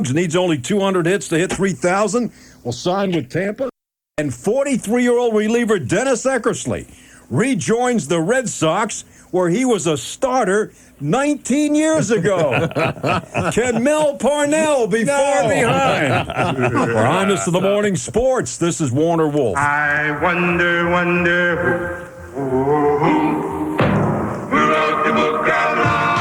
needs only 200 hits to hit 3,000, will sign with Tampa. And 43-year-old reliever Dennis Eckersley rejoins the Red Sox, where he was a starter 19 years ago. Can Mel Parnell be far behind? We're on to the morning sports. This is Warner Wolf. I wonder who wrote the book of love?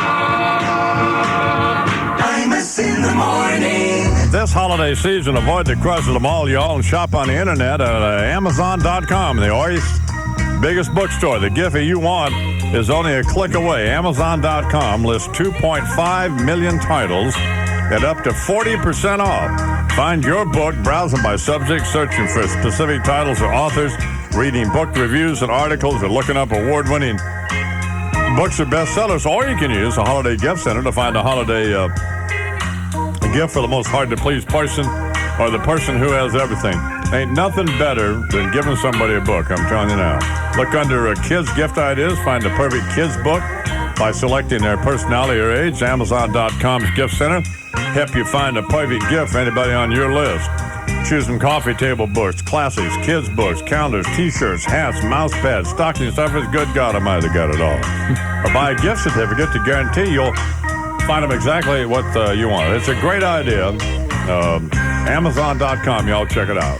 Imus in the morning. This holiday season, avoid the crush of the mall, y'all, and shop on the internet at Amazon.com. The biggest bookstore. The gift you want is only a click away. Amazon.com lists 2.5 million titles at up to 40% off. Find your book, browsing by subject, searching for specific titles or authors, reading book reviews and articles, or looking up award-winning books or bestsellers. Or you can use a holiday gift center to find a holiday gift for the most hard-to-please person or the person who has everything. Ain't nothing better than giving somebody a book, I'm telling you now. Look under kids' gift ideas. Find the perfect kids' book by selecting their personality or age. Amazon.com's gift center help you find a perfect gift for anybody on your list. Choose from coffee table books, classics, kids' books, calendars, T-shirts, hats, mouse pads, stocking stuffers. Good God Almighty, got it all. Or buy a gift certificate to guarantee you'll find them exactly what you want. It's a great idea. Amazon.com, y'all check it out.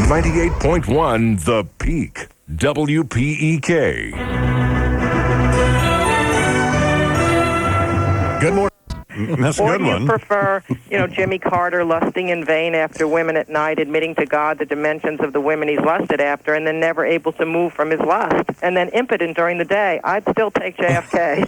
98.1 The Peak, WPEK. Good morning, Miss Or Goodwin. do you prefer, Jimmy Carter lusting in vain after women at night, admitting to God the dimensions of the women he's lusted after, and then never able to move from his lust, and then impotent during the day? I'd still take JFK.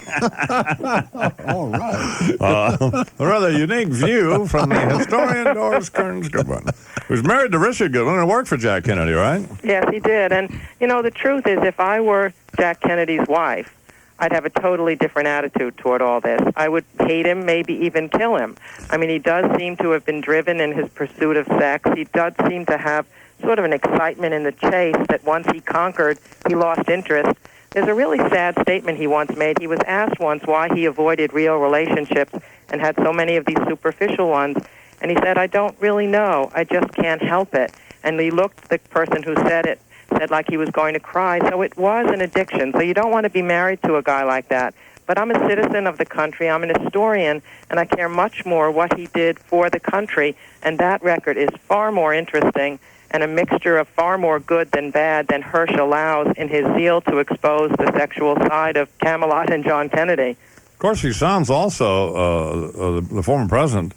All right. A rather unique view from the historian Doris Kearns Goodwin, who's married to Richard Goodwin and worked for Jack Kennedy, right? Yes, he did. And, the truth is, if I were Jack Kennedy's wife, I'd have a totally different attitude toward all this. I would hate him, maybe even kill him. I mean, he does seem to have been driven in his pursuit of sex. He does seem to have sort of an excitement in the chase that once he conquered, he lost interest. There's a really sad statement he once made. He was asked once why he avoided real relationships and had so many of these superficial ones. And he said, I don't really know. I just can't help it. And he looked, the person who said it, said like he was going to cry. So it was an addiction. So you don't want to be married to a guy like that. But I'm a citizen of the country. I'm an historian, and I care much more what he did for the country. And that record is far more interesting and a mixture of far more good than bad than Hirsch allows in his zeal to expose the sexual side of Camelot and John Kennedy. Of course, he sounds also, the former president,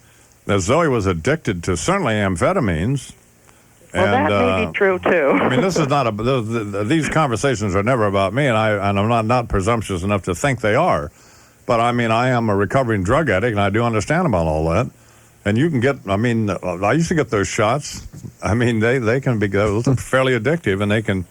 as though he was addicted to certainly amphetamines. Well, and, that may be true, too. I mean, this is not these conversations are never about me, and I'm not presumptuous enough to think they are. But, I mean, I am a recovering drug addict, and I do understand about all that. And you can get, I used to get those shots. I mean, they can be fairly addictive, and they can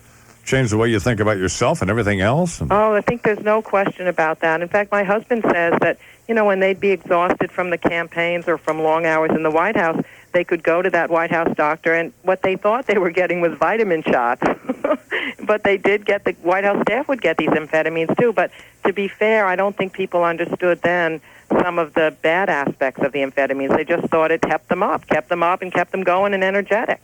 change the way you think about yourself and everything else. I think there's no question about that. In fact, my husband says that, when they'd be exhausted from the campaigns or from long hours in the White House, they could go to that White House doctor, and what they thought they were getting was vitamin shots. But they did get, the White House staff would get these amphetamines, too. But to be fair, I don't think people understood then some of the bad aspects of the amphetamines. They just thought it kept them up and kept them going and energetic.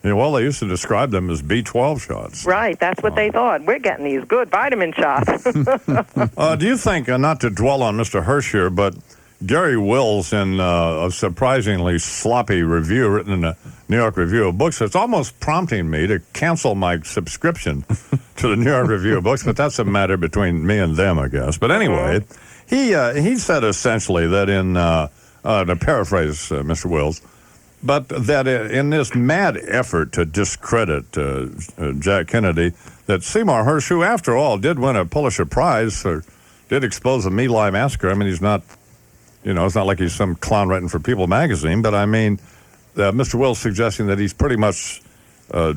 Yeah, well, they used to describe them as B12 shots. Right, that's what they thought. We're getting these good vitamin shots. Do you think, not to dwell on Mr. Hirsch here, but Gary Wills, in a surprisingly sloppy review written in the New York Review of Books, it's almost prompting me to cancel my subscription to the New York Review of Books, but that's a matter between me and them, I guess. But anyway, he said essentially that to paraphrase Mr. Wills, but that in this mad effort to discredit Jack Kennedy, that Seymour Hersh, who after all did win a Pulitzer Prize, or did expose the My Lai massacre. I mean, he's not, it's not like he's some clown writing for People magazine, but I mean, Mr. Wills suggesting that he's pretty much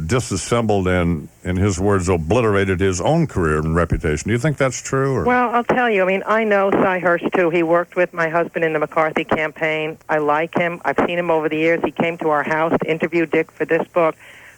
disassembled and, in his words, obliterated his own career and reputation. Do you think that's true? Or? Well, I'll tell you. I mean, I know Cy Hirsch, too. He worked with my husband in the McCarthy campaign. I like him. I've seen him over the years. He came to our house to interview Dick for this book.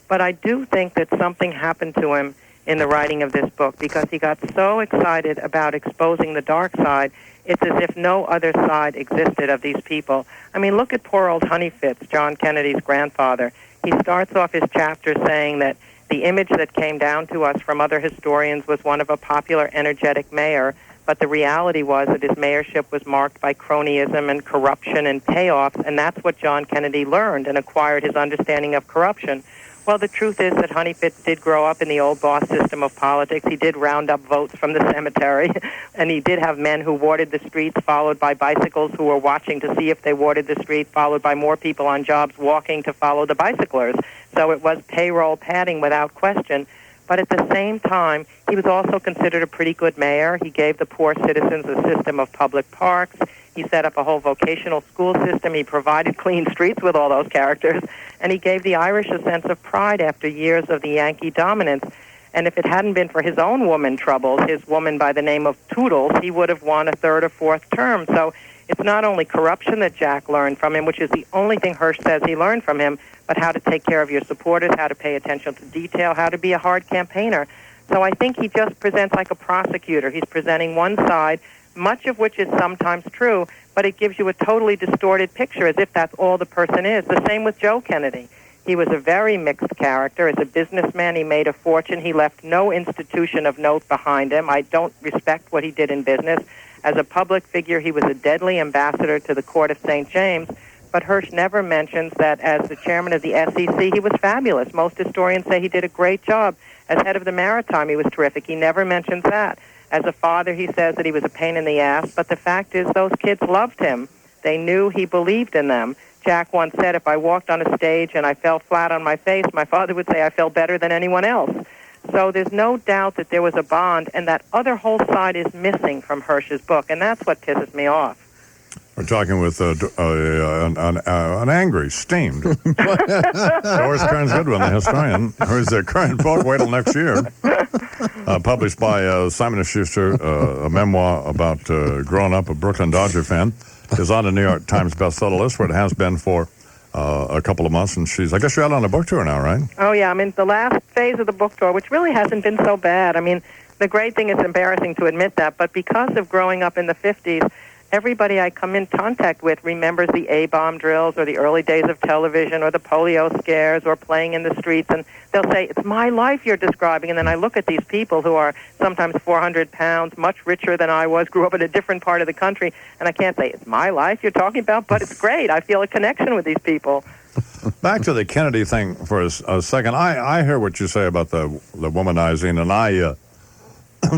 But I do think that something happened to him in the writing of this book because he got so excited about exposing the dark side. It's as if no other side existed of these people. I mean, look at poor old Honey Fitz, John Kennedy's grandfather. He starts off his chapter saying that the image that came down to us from other historians was one of a popular, energetic mayor, but the reality was that his mayorship was marked by cronyism and corruption and payoffs, and that's what John Kennedy learned and acquired his understanding of corruption. Well, the truth is that Honey Fitz did grow up in the old boss system of politics. He did round up votes from the cemetery, and he did have men who warded the streets, followed by bicycles who were watching to see if they warded the street, followed by more people on jobs walking to follow the bicyclers. So it was payroll padding without question. But at the same time, he was also considered a pretty good mayor. He gave the poor citizens a system of public parks. He set up a whole vocational school system. He provided clean streets with all those characters. And he gave the Irish a sense of pride after years of the Yankee dominance. And if it hadn't been for his own woman troubles, his woman by the name of Toodles, he would have won a third or fourth term. So it's not only corruption that Jack learned from him, which is the only thing Hirsch says he learned from him, but how to take care of your supporters, how to pay attention to detail, how to be a hard campaigner. So I think he just presents like a prosecutor. He's presenting one side, much of which is sometimes true, but it gives you a totally distorted picture as if that's all the person is. The same with Joe Kennedy. He was a very mixed character. As a businessman, he made a fortune. He left no institution of note behind him. I don't respect what he did in business. As a public figure, he was a deadly ambassador to the court of St. James, but Hirsch never mentions that as the chairman of the SEC, he was fabulous. Most historians say he did a great job. As head of the Maritime, he was terrific. He never mentions that. As a father, he says that he was a pain in the ass, but the fact is those kids loved him. They knew he believed in them. Jack once said, if I walked on a stage and I fell flat on my face, my father would say I felt better than anyone else. So there's no doubt that there was a bond, and that other whole side is missing from Hirsch's book, and that's what pisses me off. We're talking with an angry, steamed Doris Kearns Goodwin, the historian, who's the current book, wait till next year, published by Simon & Schuster, a memoir about growing up a Brooklyn Dodger fan, is on the New York Times bestseller list, where it has been for a couple of months, and I guess you're out on a book tour now, right? Oh, yeah, I'm in the last phase of the book tour, which really hasn't been so bad. I mean, the great thing is embarrassing to admit that, but because of growing up in the 50s, everybody I come in contact with remembers the A-bomb drills or the early days of television or the polio scares or playing in the streets, and they'll say, it's my life you're describing. And then I look at these people who are sometimes 400 pounds, much richer than I was, grew up in a different part of the country, and I can't say, it's my life you're talking about, but it's great. I feel a connection with these people. Back to the Kennedy thing for a second. I hear what you say about the womanizing, and I,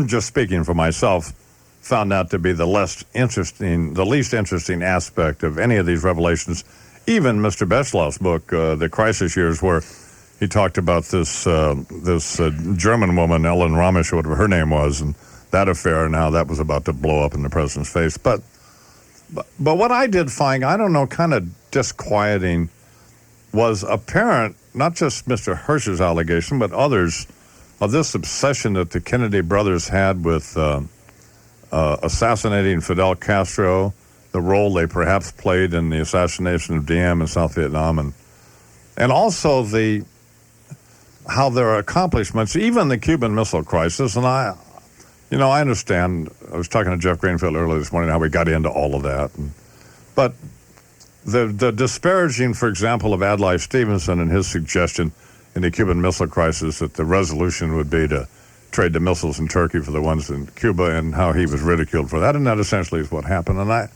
just speaking for myself, found that to be the least interesting aspect of any of these revelations. Even Mr. Betzlaff's book, The Crisis Years, where he talked about this German woman, Ellen Ramisch, or whatever her name was, and that affair, and how that was about to blow up in the president's face. But what I did find, I don't know, kind of disquieting, was apparent, not just Mr. Hirsch's allegation, but others, of this obsession that the Kennedy brothers had with assassinating Fidel Castro, the role they perhaps played in the assassination of Diem in South Vietnam, and also how their accomplishments, even the Cuban Missile Crisis, and I understand. I was talking to Jeff Greenville earlier this morning how we got into all of that, but the disparaging, for example, of Adlai Stevenson and his suggestion in the Cuban Missile Crisis that the resolution would be to trade the missiles in Turkey for the ones in Cuba, and how he was ridiculed for that, and that essentially is what happened. And I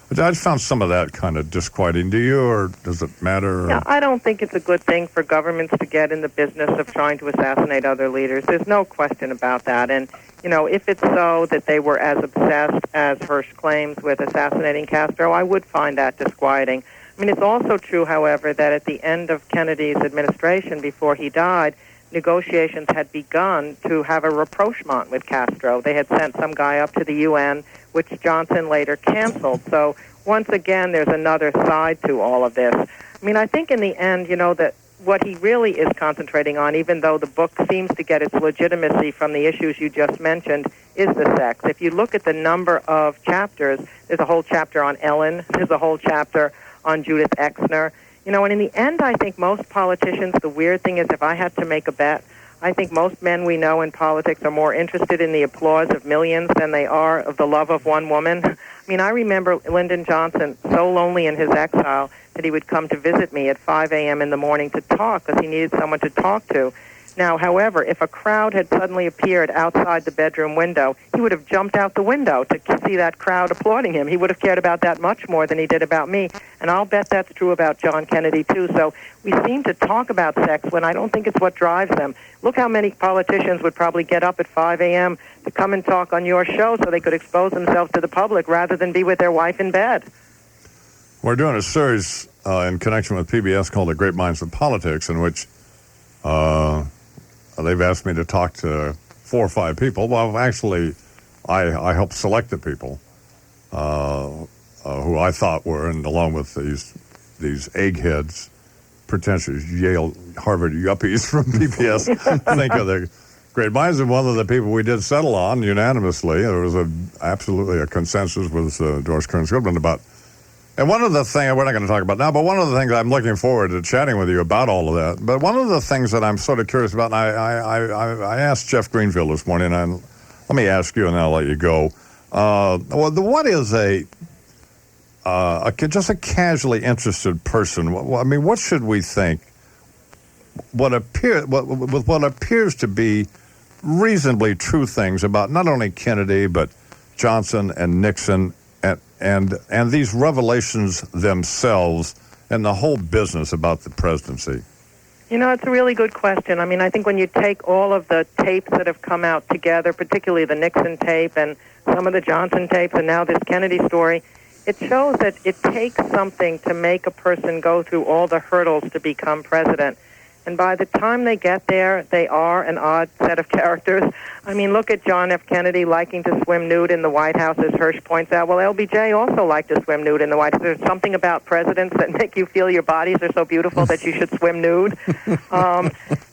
just found some of that kind of disquieting. Do you, or does it matter? Yeah, I don't think it's a good thing for governments to get in the business of trying to assassinate other leaders. There's no question about that. And, if it's so that they were as obsessed as Hirsch claims with assassinating Castro, I would find that disquieting. I mean, it's also true, however, that at the end of Kennedy's administration, before he died, negotiations had begun to have a rapprochement with Castro. They had sent some guy up to the UN, which Johnson later canceled. So once again, there's another side to all of this. I mean, I think in the end, that what he really is concentrating on, even though the book seems to get its legitimacy from the issues you just mentioned, is the sex. If you look at the number of chapters, there's a whole chapter on Ellen, there's a whole chapter on Judith Exner. And in the end, I think most politicians, the weird thing is, if I had to make a bet, I think most men we know in politics are more interested in the applause of millions than they are of the love of one woman. I mean, I remember Lyndon Johnson so lonely in his exile that he would come to visit me at 5 a.m. in the morning to talk because he needed someone to talk to. Now, however, if a crowd had suddenly appeared outside the bedroom window, he would have jumped out the window to see that crowd applauding him. He would have cared about that much more than he did about me. And I'll bet that's true about John Kennedy, too. So we seem to talk about sex when I don't think it's what drives them. Look how many politicians would probably get up at 5 a.m. to come and talk on your show so they could expose themselves to the public rather than be with their wife in bed. We're doing a series in connection with PBS called The Great Minds of Politics, in which they've asked me to talk to 4 or 5 people. Well, actually, I helped select the people who I thought were, and along with these eggheads, pretentious Yale, Harvard yuppies from PBS, think of the great minds. And one of the people we did settle on unanimously, there was absolutely a consensus with Doris Kearns Goodwin about. And one of the things, we're not going to talk about now, but one of the things I'm looking forward to chatting with you about all of that, but one of the things that I'm sort of curious about, and I asked Jeff Greenville this morning, and let me ask you, and then I'll let you go. What is just a casually interested person? I mean, what should we think? What appears to be reasonably true things about not only Kennedy, but Johnson and Nixon, and these revelations themselves and the whole business about the presidency? You know, it's a really good question. I mean, I think when you take all of the tapes that have come out together, particularly the Nixon tape and some of the Johnson tapes and now this Kennedy story, it shows that it takes something to make a person go through all the hurdles to become president. And by the time they get there, they are an odd set of characters. I mean, look at John F. Kennedy liking to swim nude in the White House, as Hirsch points out. Well, LBJ also liked to swim nude in the White House. There's something about presidents that make you feel your bodies are so beautiful that you should swim nude.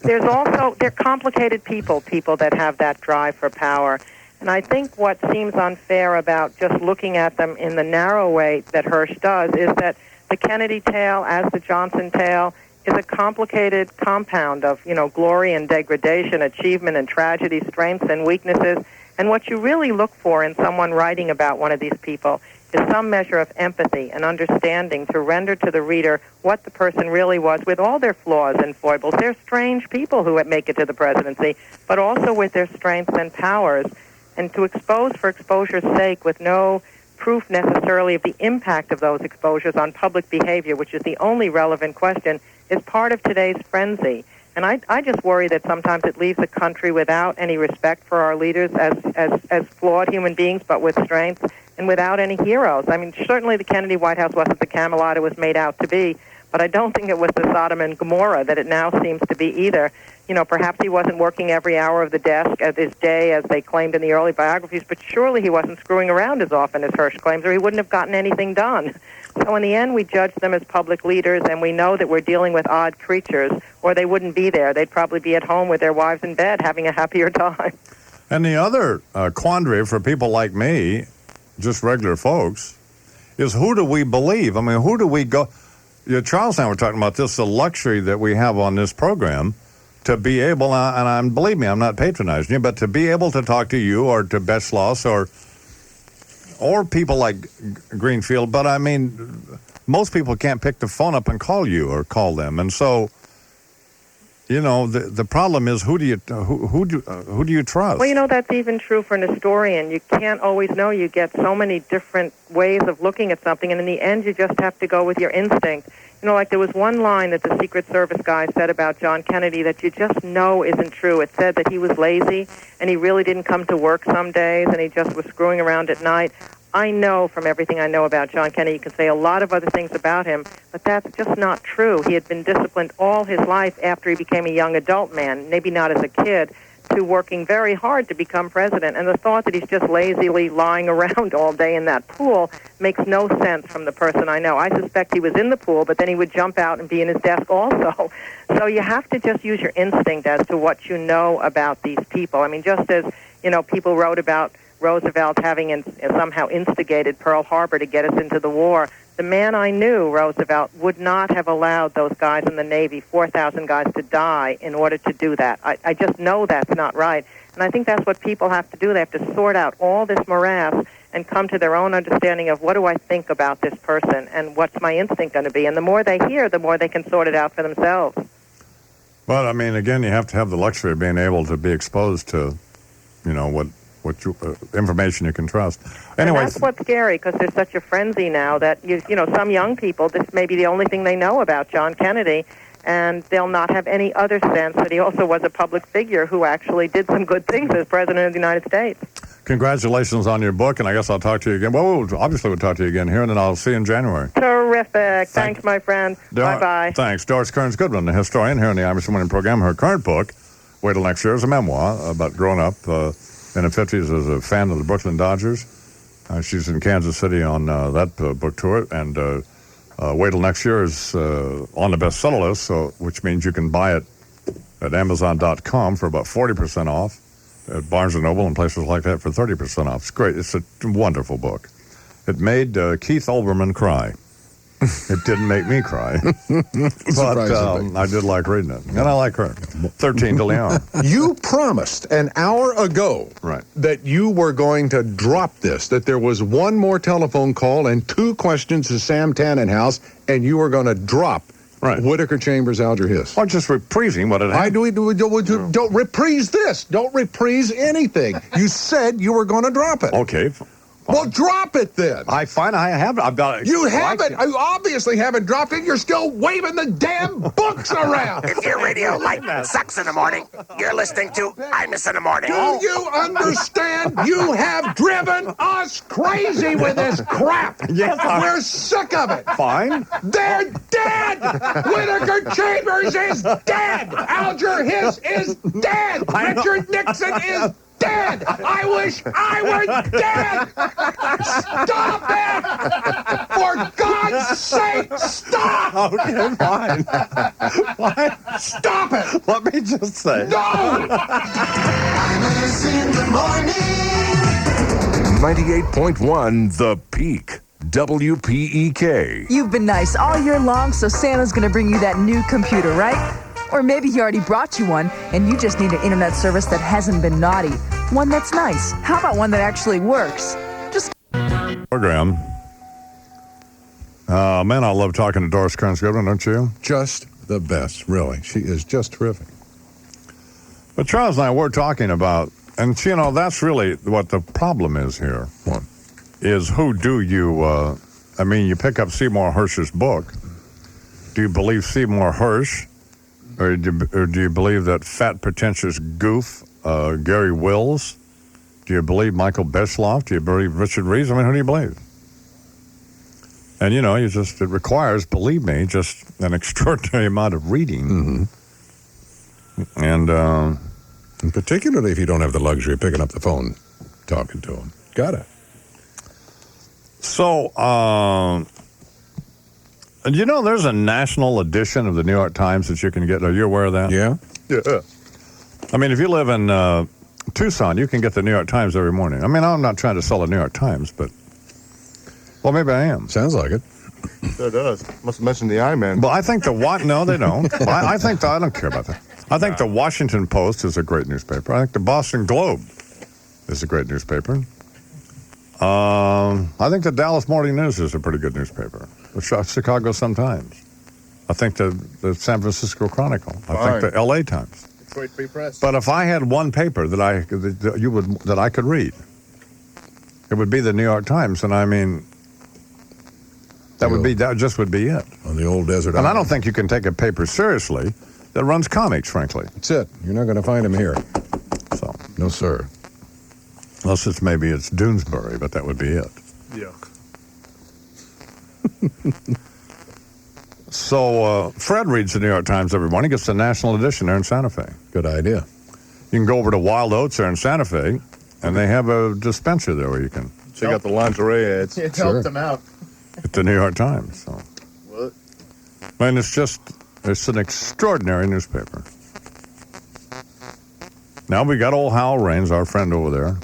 They're complicated people that have that drive for power. And I think what seems unfair about just looking at them in the narrow way that Hirsch does is that the Kennedy tale, as the Johnson tale, is a complicated compound of, glory and degradation, achievement and tragedy, strengths and weaknesses. And what you really look for in someone writing about one of these people is some measure of empathy and understanding to render to the reader what the person really was with all their flaws and foibles. They're strange people who make it to the presidency, but also with their strengths and powers. And to expose for exposure's sake with no proof necessarily of the impact of those exposures on public behavior, which is the only relevant question, is part of today's frenzy. And I just worry that sometimes it leaves the country without any respect for our leaders as flawed human beings, but with strengths, and without any heroes. I mean, certainly the Kennedy White House wasn't the Camelot it was made out to be, but I don't think it was the Sodom and Gomorrah that it now seems to be either. Perhaps he wasn't working every hour of the desk of his day, as they claimed in the early biographies, but surely he wasn't screwing around as often as Hirsch claims, or he wouldn't have gotten anything done. So in the end, we judge them as public leaders, and we know that we're dealing with odd creatures, or they wouldn't be there. They'd probably be at home with their wives in bed having a happier time. And the other quandary for people like me, just regular folks, is who do we believe? I mean, who do we go? Charles and I were talking about this, the luxury that we have on this program to be able, and believe me, I'm not patronizing you, but to be able to talk to you or to Betschloss or people like Greenfield. But I mean, most people can't pick the phone up and call you or call them. And so, the problem is who do you trust? Well, that's even true for an historian. You can't always know. You get so many different ways of looking at something, and in the end, you just have to go with your instinct. Like there was one line that the Secret Service guy said about John Kennedy that you just know isn't true. It said that he was lazy and he really didn't come to work some days and he just was screwing around at night. I know from everything I know about John Kennedy, you can say a lot of other things about him, but that's just not true. He had been disciplined all his life after he became a young adult man, maybe not as a kid, to working very hard to become president. And the thought that he's just lazily lying around all day in that pool makes no sense from the person I know. I suspect he was in the pool, but then he would jump out and be in his desk also. So you have to just use your instinct as to what you know about these people. I mean, just as, people wrote about Roosevelt having somehow instigated Pearl Harbor to get us into the war, The man I knew, Roosevelt, would not have allowed those guys in the Navy, 4,000 guys, to die in order to do that. I just know that's not right. And I think that's what people have to do. They have to sort out all this morass and come to their own understanding of what do I think about this person and what's my instinct going to be. And the more they hear, the more they can sort it out for themselves. But, I mean, again, you have to have the luxury of being able to be exposed to, what information you can trust. Anyway, and that's what's scary, because there's such a frenzy now that, some young people, this may be the only thing they know about John Kennedy, and they'll not have any other sense that he also was a public figure who actually did some good things as President of the United States. congratulations on your book, and I guess I'll talk to you again. Well, obviously we'll talk to you again here, and then I'll see you in January. Terrific. Thanks, my friend. Bye-bye. Thanks. Doris Kearns Goodwin, the historian here in the Imus Morning program. Her current book, Wait Till Next Year, is a memoir about growing up in the 50s as a fan of the Brooklyn Dodgers. She's in Kansas City on that book tour, and Wait Till Next Year is on the bestseller list, which means you can buy it at Amazon.com for about 40% off, at Barnes & Noble and places like that for 30% off. It's great. It's a wonderful book. It made Keith Olbermann cry. It didn't make me cry, but I did like reading it, and I like her. 13 to Leon. You promised an hour ago that you were going to drop this, that there was one more telephone call and 2 questions to Sam Tannenhouse, and you were going to drop Whitaker Chambers, Alger Hiss. Or just reprising what had happened. Don't reprise this. Don't reprise anything. You said you were going to drop it. Okay. Well, drop it then. I have it. I've got it. You haven't. You obviously haven't dropped it. You're still waving the damn books around. If your radio light sucks in the morning, you're listening to Imus in the Morning. Do you understand? You have driven us crazy with this crap. Yes, we're sick of it. Fine. They're dead. Whitaker Chambers is dead. Alger Hiss is dead. Richard Nixon is dead. I wish I were dead. Stop it! For God's sake, stop! Okay, fine. Fine. Stop it! Let me just say. No! Imus in the morning. 98.1 The Peak. WPEK. You've been nice all year long, so Santa's gonna bring you that new computer, right? Or maybe he already brought you one, and you just need an internet service that hasn't been naughty. One that's nice. How about one that actually works? Just program. Man, I love talking to Doris Kearns Goodwin, don't you? Just the best, really. She is just terrific. But Charles and I were talking about, and that's really what the problem is here. What? Is who do you, you pick up Seymour Hersh's book. Do you believe Seymour Hersh? Or do you believe that fat, pretentious goof, Gary Wills? Do you believe Michael Beschloff? Do you believe Richard Reeves? I mean, who do you believe? And, it requires, believe me, just an extraordinary amount of reading. Mm-hmm. And particularly if you don't have the luxury of picking up the phone, talking to him. Got it. So, there's a national edition of the New York Times that you can get. Are you aware of that? Yeah? Yeah. I mean, if you live in Tucson, you can get the New York Times every morning. I mean, I'm not trying to sell the New York Times, but, well, maybe I am. Sounds like it. Sure does. Must have mentioned the I-Man. Well, I think no, they don't. I don't care about that. I think the Washington Post is a great newspaper. I think the Boston Globe is a great newspaper. I think the Dallas Morning News is a pretty good newspaper. The Chicago Sun-Times. I think the San Francisco Chronicle. I think the L.A. Times. Detroit Free Press. But if I had one paper that I could read, it would be the New York Times, and I mean, that just would be it. On the old desert And island. I don't think you can take a paper seriously that runs comics, frankly. That's it. You're not going to find him here. So, no, sir. Unless it's Doonesbury, but that would be it. Yuck. So Fred reads the New York Times every morning. He gets the national edition there in Santa Fe. Good idea. You can go over to Wild Oats there in Santa Fe, and they have a dispenser there where you can Check out the lingerie ads. It helped him out. get the New York Times. So, What? I mean, it's an extraordinary newspaper. Now we got old Hal Raines, our friend over there.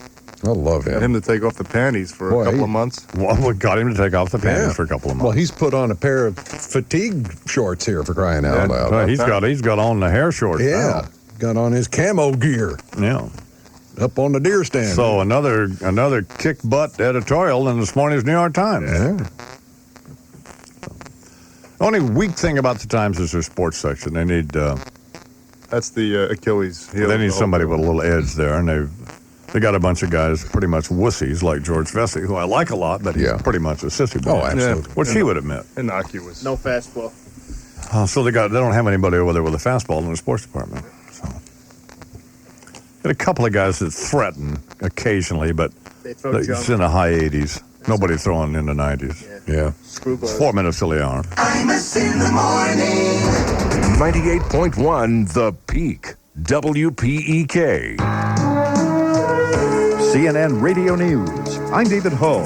I love Got him. him to take off the panties for Boy, a couple he- of months. Well, we got him to take off the panties for a couple of months. Well, he's put on a pair of fatigue shorts here for crying out loud. Well, he's got on the hair shorts. Yeah, got on his camo gear. Yeah. Up on the deer stand. So another kick butt editorial in this morning's New York Times. Yeah. The only weak thing about the Times is their sports section. They need That's the Achilles heel. they need of the somebody whole with a little edge there, and they got a bunch of guys pretty much wussies like George Vesey, who I like a lot, but he's pretty much a sissy boy. Oh, absolutely. Which he would admit. innocuous. No fastball. So they don't have anybody over there with a fastball in the sports department. So got a couple of guys that threaten occasionally, but They throw it's junk. in the high 80s. Nobody throwing in the 90s. Yeah. It's 4 minutes till the hour. Imus in the morning. 98.1 The Peak. WPEK. CNN Radio News. I'm David Hull.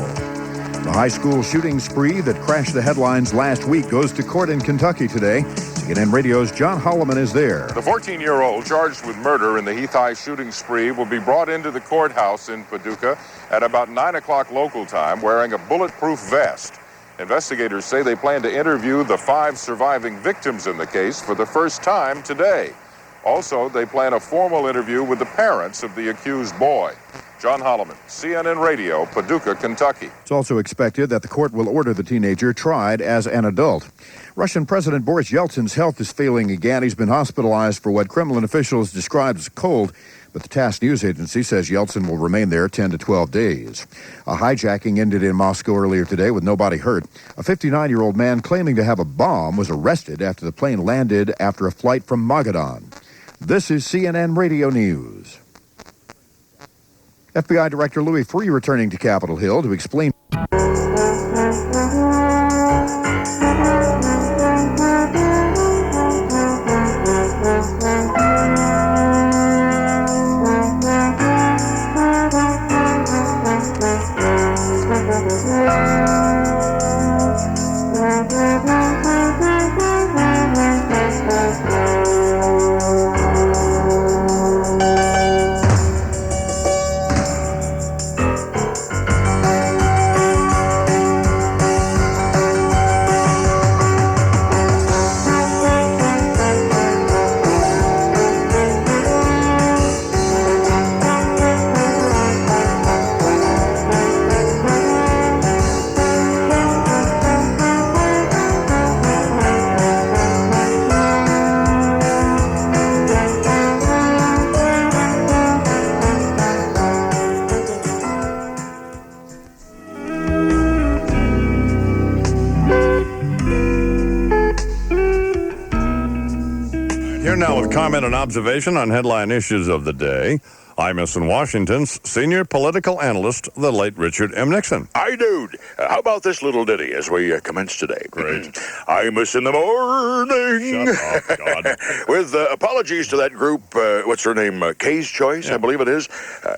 The high school shooting spree that crashed the headlines last week goes to court in Kentucky today. CNN Radio's John Holloman is there. The 14-year-old charged with murder in the Heath High shooting spree will be brought into the courthouse in Paducah at about 9 o'clock local time wearing a bulletproof vest. Investigators say they plan to interview the 5 surviving victims in the case for the first time today. Also, they plan a formal interview with the parents of the accused boy. John Holloman, CNN Radio, Paducah, Kentucky. It's also expected that the court will order the teenager tried as an adult. Russian President Boris Yeltsin's health is failing again. He's been hospitalized for what Kremlin officials described as a cold, but the TASS news agency says Yeltsin will remain there 10 to 12 days. A hijacking ended in Moscow earlier today with nobody hurt. A 59-year-old man claiming to have a bomb was arrested after the plane landed after a flight from Magadan. This is CNN Radio News. FBI Director Louis Freeh returning to Capitol Hill to explain. Here now with comment and observation on headline issues of the day. Imus in Washington's senior political analyst, the late Richard M. Nixon. Hi, dude. How about this little ditty as we commence today? Great. Imus in the morning. Shut up, God. With apologies to that group, what's her name? Kay's Choice, I believe it is.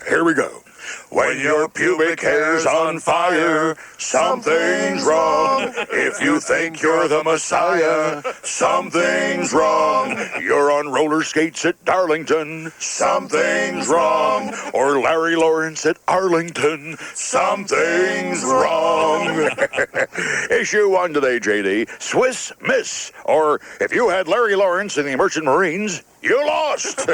Here we go. When your pubic hair's on fire, something's wrong. If you think you're the Messiah, something's wrong. You're on roller skates at Darlington, something's wrong. Or Larry Lawrence at Arlington, something's wrong. Issue 1 today, JD. Swiss Miss. Or if you had Larry Lawrence in the Merchant Marines, you lost.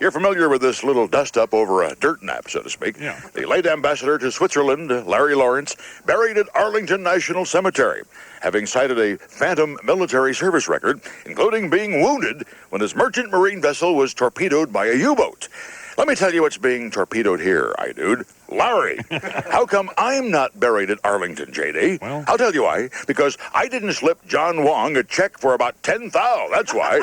You're familiar with this little dust-up over a dirt nap, so to speak. Yeah. The late ambassador to Switzerland, Larry Lawrence, buried at Arlington National Cemetery, having cited a phantom military service record, including being wounded when his merchant marine vessel was torpedoed by a U-boat. Let me tell you what's being torpedoed here, dude. Larry. How come I'm not buried at Arlington, JD? Well. I'll tell you why. Because I didn't slip John Wong a check for about 10,000. That's why.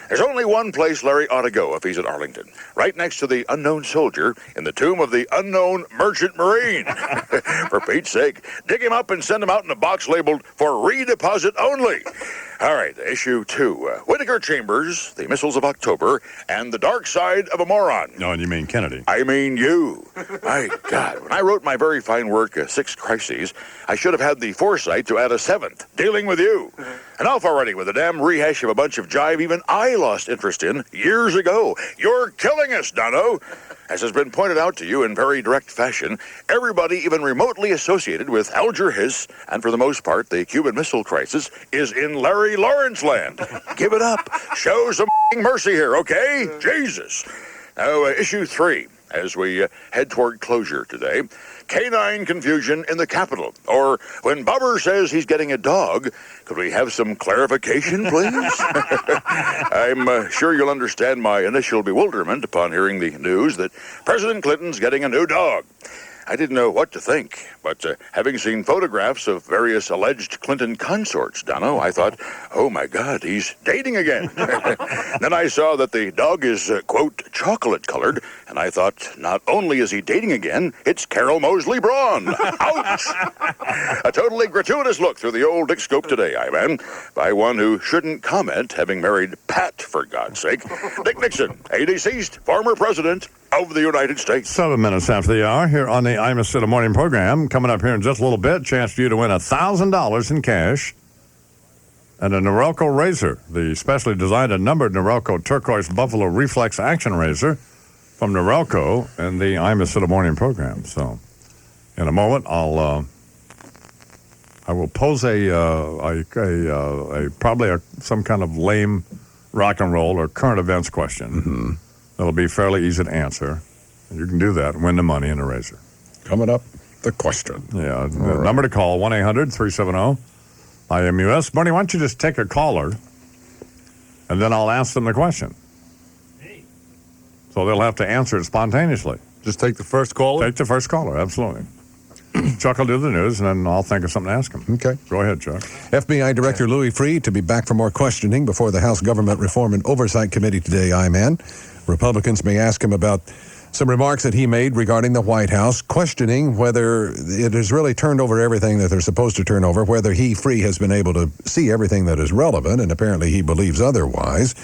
There's only one place Larry ought to go if he's at Arlington. Right next to the unknown soldier in the tomb of the unknown merchant marine. For Pete's sake, dig him up and send him out in a box labeled for redeposit only. All right, issue 2. Whittaker Chambers, The Missiles of October, and The Dark Side of a Moron. No, you mean Kennedy. I mean you. My God, when I wrote my very fine work, Six Crises, I should have had the foresight to add a seventh, dealing with you. Enough already with a damn rehash of a bunch of jive even I lost interest in years ago. You're killing us, Dono. As has been pointed out to you in very direct fashion, everybody even remotely associated with Alger Hiss, and for the most part, the Cuban Missile Crisis, is in Larry Lawrence land. Give it up. Show some mercy here, okay? Jesus. Now, issue 3, as we head toward closure today. Canine confusion in the Capitol. Or when Bubber says he's getting a dog, could we have some clarification, please? I'm sure you'll understand my initial bewilderment upon hearing the news that President Clinton's getting a new dog. I didn't know what to think, but having seen photographs of various alleged Clinton consorts, Dono, I thought, oh my God, he's dating again. Then I saw that the dog is, quote, chocolate-colored, and I thought, not only is he dating again, it's Carol Moseley Braun. Ouch! A totally gratuitous look through the old Dick Scope today, I-Man, by one who shouldn't comment, having married Pat, for God's sake. Dick Nixon, a deceased former president of the United States. 7 minutes after the hour here on the Imus in the Morning program. Coming up here in just a little bit, chance for you to win $1,000 in cash and a Norelco razor, the specially designed and numbered Norelco turquoise buffalo reflex action razor from Norelco and the Imus in the Morning program. So, in a moment, I will pose some kind of lame rock and roll or current events question. Mm-hmm. It'll be fairly easy to answer. You can do that and win the money in a razor. Coming up, the question. Yeah, the number to call, 1-800-370-IMUS. Bernie, why don't you just take a caller, and then I'll ask them the question. So they'll have to answer it spontaneously. Just take the first caller? Take the first caller, absolutely. Chuck will do the news, and then I'll think of something to ask him. Okay. Go ahead, Chuck. FBI Director Louis Freeh to be back for more questioning before the House Government Reform and Oversight Committee today, I-Man. Republicans may ask him about some remarks that he made regarding the White House, questioning whether it has really turned over everything that they're supposed to turn over, whether Freeh has been able to see everything that is relevant, and apparently he believes otherwise.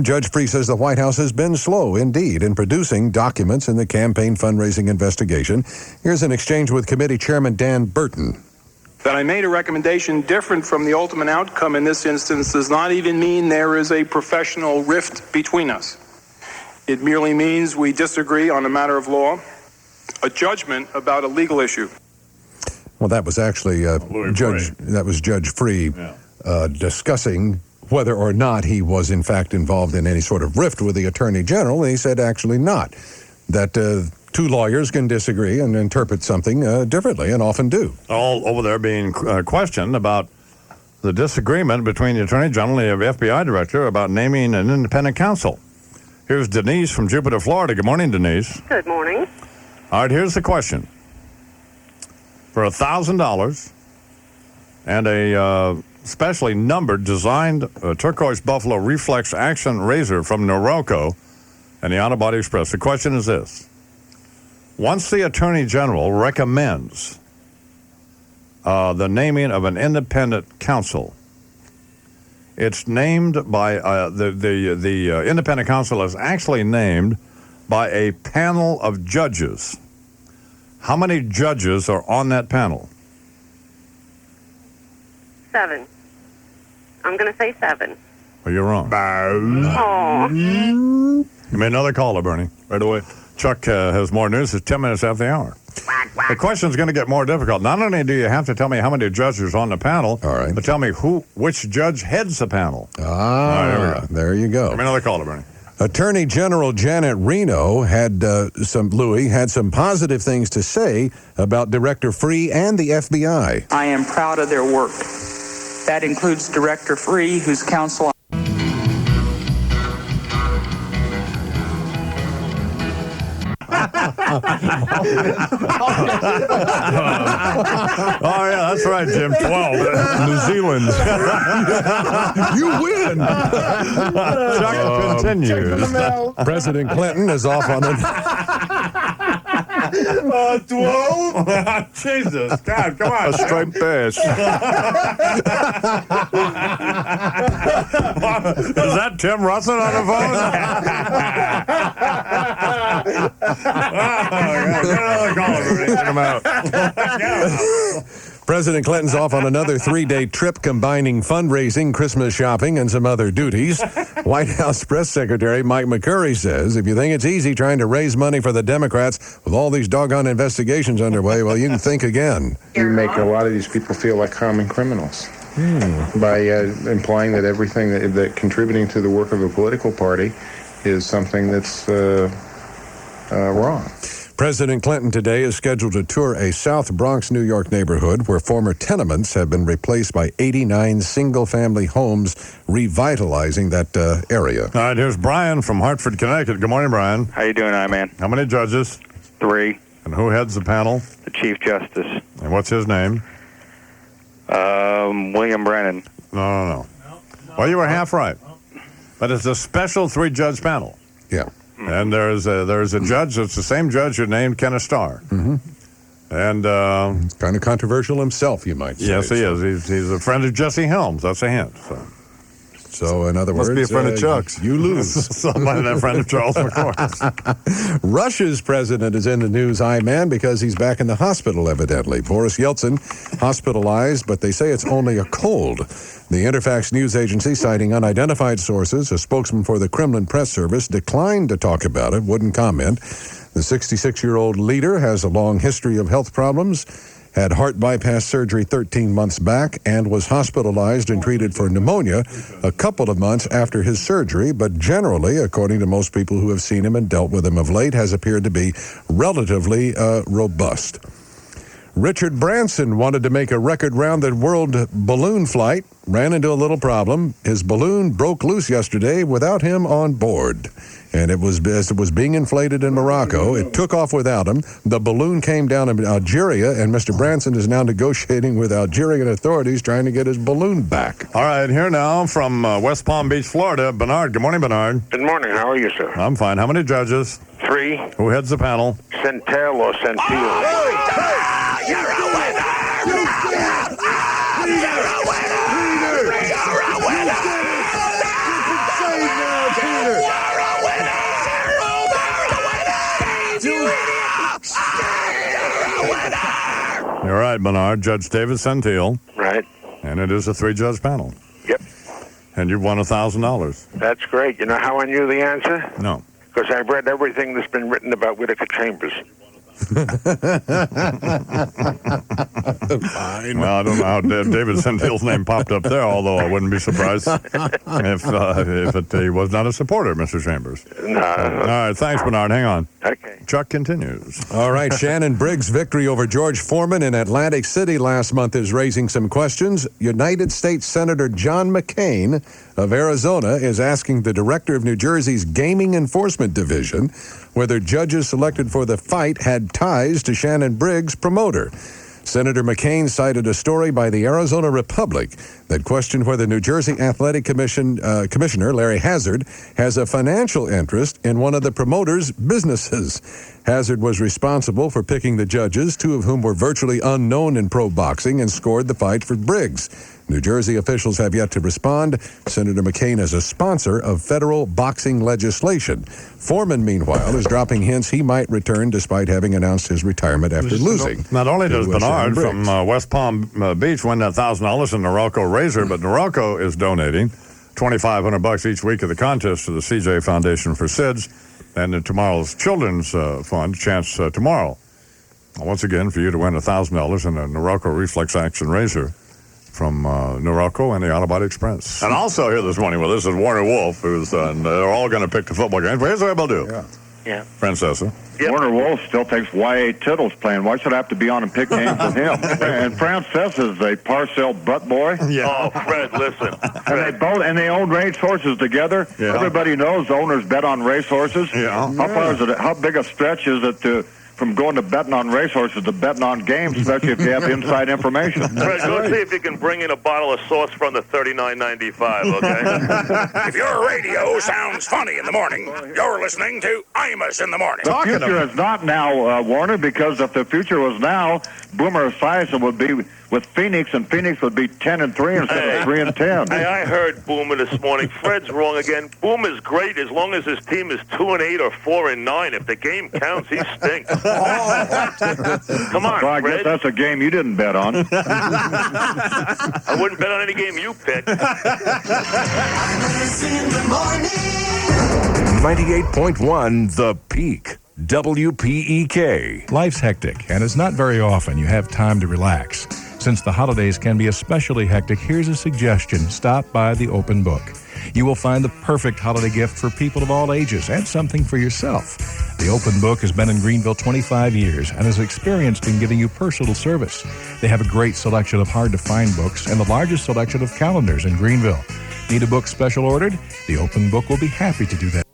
Judge Freeh says the White House has been slow, indeed, in producing documents in the campaign fundraising investigation. Here's an exchange with Committee Chairman Dan Burton. That I made a recommendation different from the ultimate outcome in this instance does not even mean there is a professional rift between us. It merely means we disagree on a matter of law, a judgment about a legal issue. Well, that was actually Judge Freeh discussing whether or not he was in fact involved in any sort of rift with the Attorney General, and he said actually not. That two lawyers can disagree and interpret something differently, and often do. All over there being questioned about the disagreement between the Attorney General and the FBI Director about naming an independent counsel. Here's Denise from Jupiter, Florida. Good morning, Denise. Good morning. All right, here's the question. For $1,000 and a specially numbered, designed turquoise buffalo reflex action razor from Norelco and the Auto Body Express, the question is this. Once the Attorney General recommends the naming of an independent counsel, it's named by the independent counsel is actually named by a panel of judges. How many judges are on that panel? 7. I'm going to say 7. Well, you're wrong. Aw. You made another caller, Bernie, right away. Chuck has more news. It's 10 minutes after the hour. The question's going to get more difficult. Not only do you have to tell me how many judges are on the panel, all right, but tell me which judge heads the panel. Ah, there you go. Give me another caller, Bernie. Attorney General Janet Reno had some positive things to say about Director Freeh and the FBI. I am proud of their work. That includes Director Freeh, whose counsel. Oh, yeah, that's right, Jim. 12. New Zealand. You win. Chuck continues. President Clinton is off on it. 12? Jesus. God, come on. A striped bass. Is that Tim Russell on the phone? President Clinton's off on another 3-day trip combining fundraising, Christmas shopping, and some other duties. White House Press Secretary Mike McCurry says, if you think it's easy trying to raise money for the Democrats with all these doggone investigations underway, well, you can think again. You make a lot of these people feel like common criminals by implying that everything that contributing to the work of a political party is something that's wrong. President Clinton today is scheduled to tour a South Bronx, New York neighborhood where former tenements have been replaced by 89 single-family homes, revitalizing that area. All right, here's Brian from Hartford, Connecticut. Good morning, Brian. How you doing, man? How many judges? 3. And who heads the panel? The Chief Justice. And what's his name? William Brennan. No. Well, you were half right. But it's a special 3-judge panel. Yeah. And there's a judge. It's the same judge who named Kenneth Starr. Mm-hmm. And kind of controversial himself, you might say. Yes, he is. He's a friend of Jesse Helms. That's a hint. So in other words, must be a friend of Chuck's. You lose. Somebody that friend of Charles McCoy. Russia's president is in the news, man, because he's back in the hospital, evidently. Boris Yeltsin hospitalized, but they say it's only a cold. The Interfax news agency, citing unidentified sources, a spokesman for the Kremlin press service, declined to talk about it, wouldn't comment. The 66-year-old leader has a long history of health problems, had heart bypass surgery 13 months back, and was hospitalized and treated for pneumonia a couple of months after his surgery, but generally, according to most people who have seen him and dealt with him of late, has appeared to be relatively robust. Richard Branson wanted to make a record-rounded world balloon flight, ran into a little problem. His balloon broke loose yesterday without him on board. And as it was being inflated in Morocco, it took off without him. The balloon came down in Algeria, and Mr. Branson is now negotiating with Algerian authorities trying to get his balloon back. All right, here now from West Palm Beach, Florida, Bernard. Good morning, Bernard. Good morning. How are you, sir? I'm fine. How many judges? 3. Who heads the panel? Centel or Centil? You're a winner! You're a winner! You're a winner! You're right, Bernard. Judge David Centil. Right. And it is a 3-judge panel. Yep. And you've won $1,000. That's great. You know how I knew the answer? No. Because I've read everything that's been written about Whittaker Chambers. Fine. Well, I don't know how David Centil's name popped up there, although I wouldn't be surprised if he was not a supporter, Mr. Chambers. No. All right, thanks, Bernard. Hang on. Okay. Chuck continues. All right, Shannon Briggs' victory over George Foreman in Atlantic City last month is raising some questions. United States Senator John McCain of Arizona is asking the director of New Jersey's Gaming Enforcement Division whether judges selected for the fight had ties to Shannon Briggs' promoter. Senator McCain cited a story by the Arizona Republic that questioned whether New Jersey Athletic Commissioner Larry Hazard has a financial interest in one of the promoter's businesses. Hazard was responsible for picking the judges, 2 of whom were virtually unknown in pro boxing, and scored the fight for Briggs. New Jersey officials have yet to respond. Senator McCain is a sponsor of federal boxing legislation. Foreman, meanwhile, is dropping hints he might return despite having announced his retirement after losing. Not only does Bernard from West Palm Beach win that $1,000 in Norelco Razor, but Norelco is donating $2,500 each week of the contest to the CJ Foundation for SIDS and in tomorrow's Children's Fund, chance tomorrow, once again, for you to win $1,000 in a Norelco Reflex Action Razor from Norelco and the Auto Body Express. And also here this morning with us is Warner Wolf, who's they're all going to pick the football games. But here's what they'll do. Yeah. Francesa. Yep. Warner Wolf still thinks Y.A. Tittle's playing. Why should I have to be on and pick games with him? And Francesa's a Parcel butt boy. Yeah. Oh, Fred, listen. And they own race horses together. Yeah. Everybody knows owners bet on race horses. Yeah. How far is it? How big a stretch is it from going to betting on racehorses to betting on games, especially if you have inside information? Fred, go see if you can bring in a bottle of sauce from the $39.95, okay? If your radio sounds funny in the morning, you're listening to Imus in the morning. The future is not now, Warner, because if the future was now, Boomer Esiason would be with Phoenix, and Phoenix would be 10-3 instead of 3-10. Hey, I heard Boomer this morning. Fred's wrong again. Boomer's great as long as his team is 2-8 or 4-9. If the game counts, he stinks. Come on, Well, I Fred. guess that's a game you didn't bet on. I wouldn't bet on any game you pick. Imus in the morning. 98.1 The Peak. WPEK. Life's hectic, and it's not very often you have time to relax. Since the holidays can be especially hectic, here's a suggestion. Stop by the Open Book. You will find the perfect holiday gift for people of all ages and something for yourself. The Open Book has been in Greenville 25 years and is experienced in giving you personal service. They have a great selection of hard-to-find books and the largest selection of calendars in Greenville. Need a book special ordered? The Open Book will be happy to do that.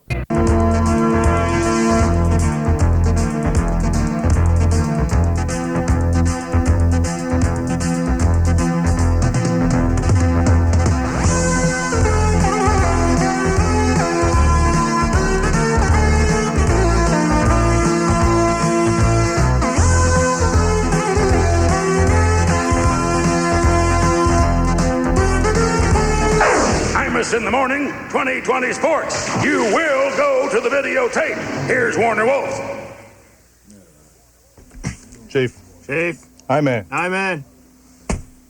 In the morning, 2020 sports. You will go to the videotape. Here's Warner Wolf. Chief. Hi, man. Hi, man.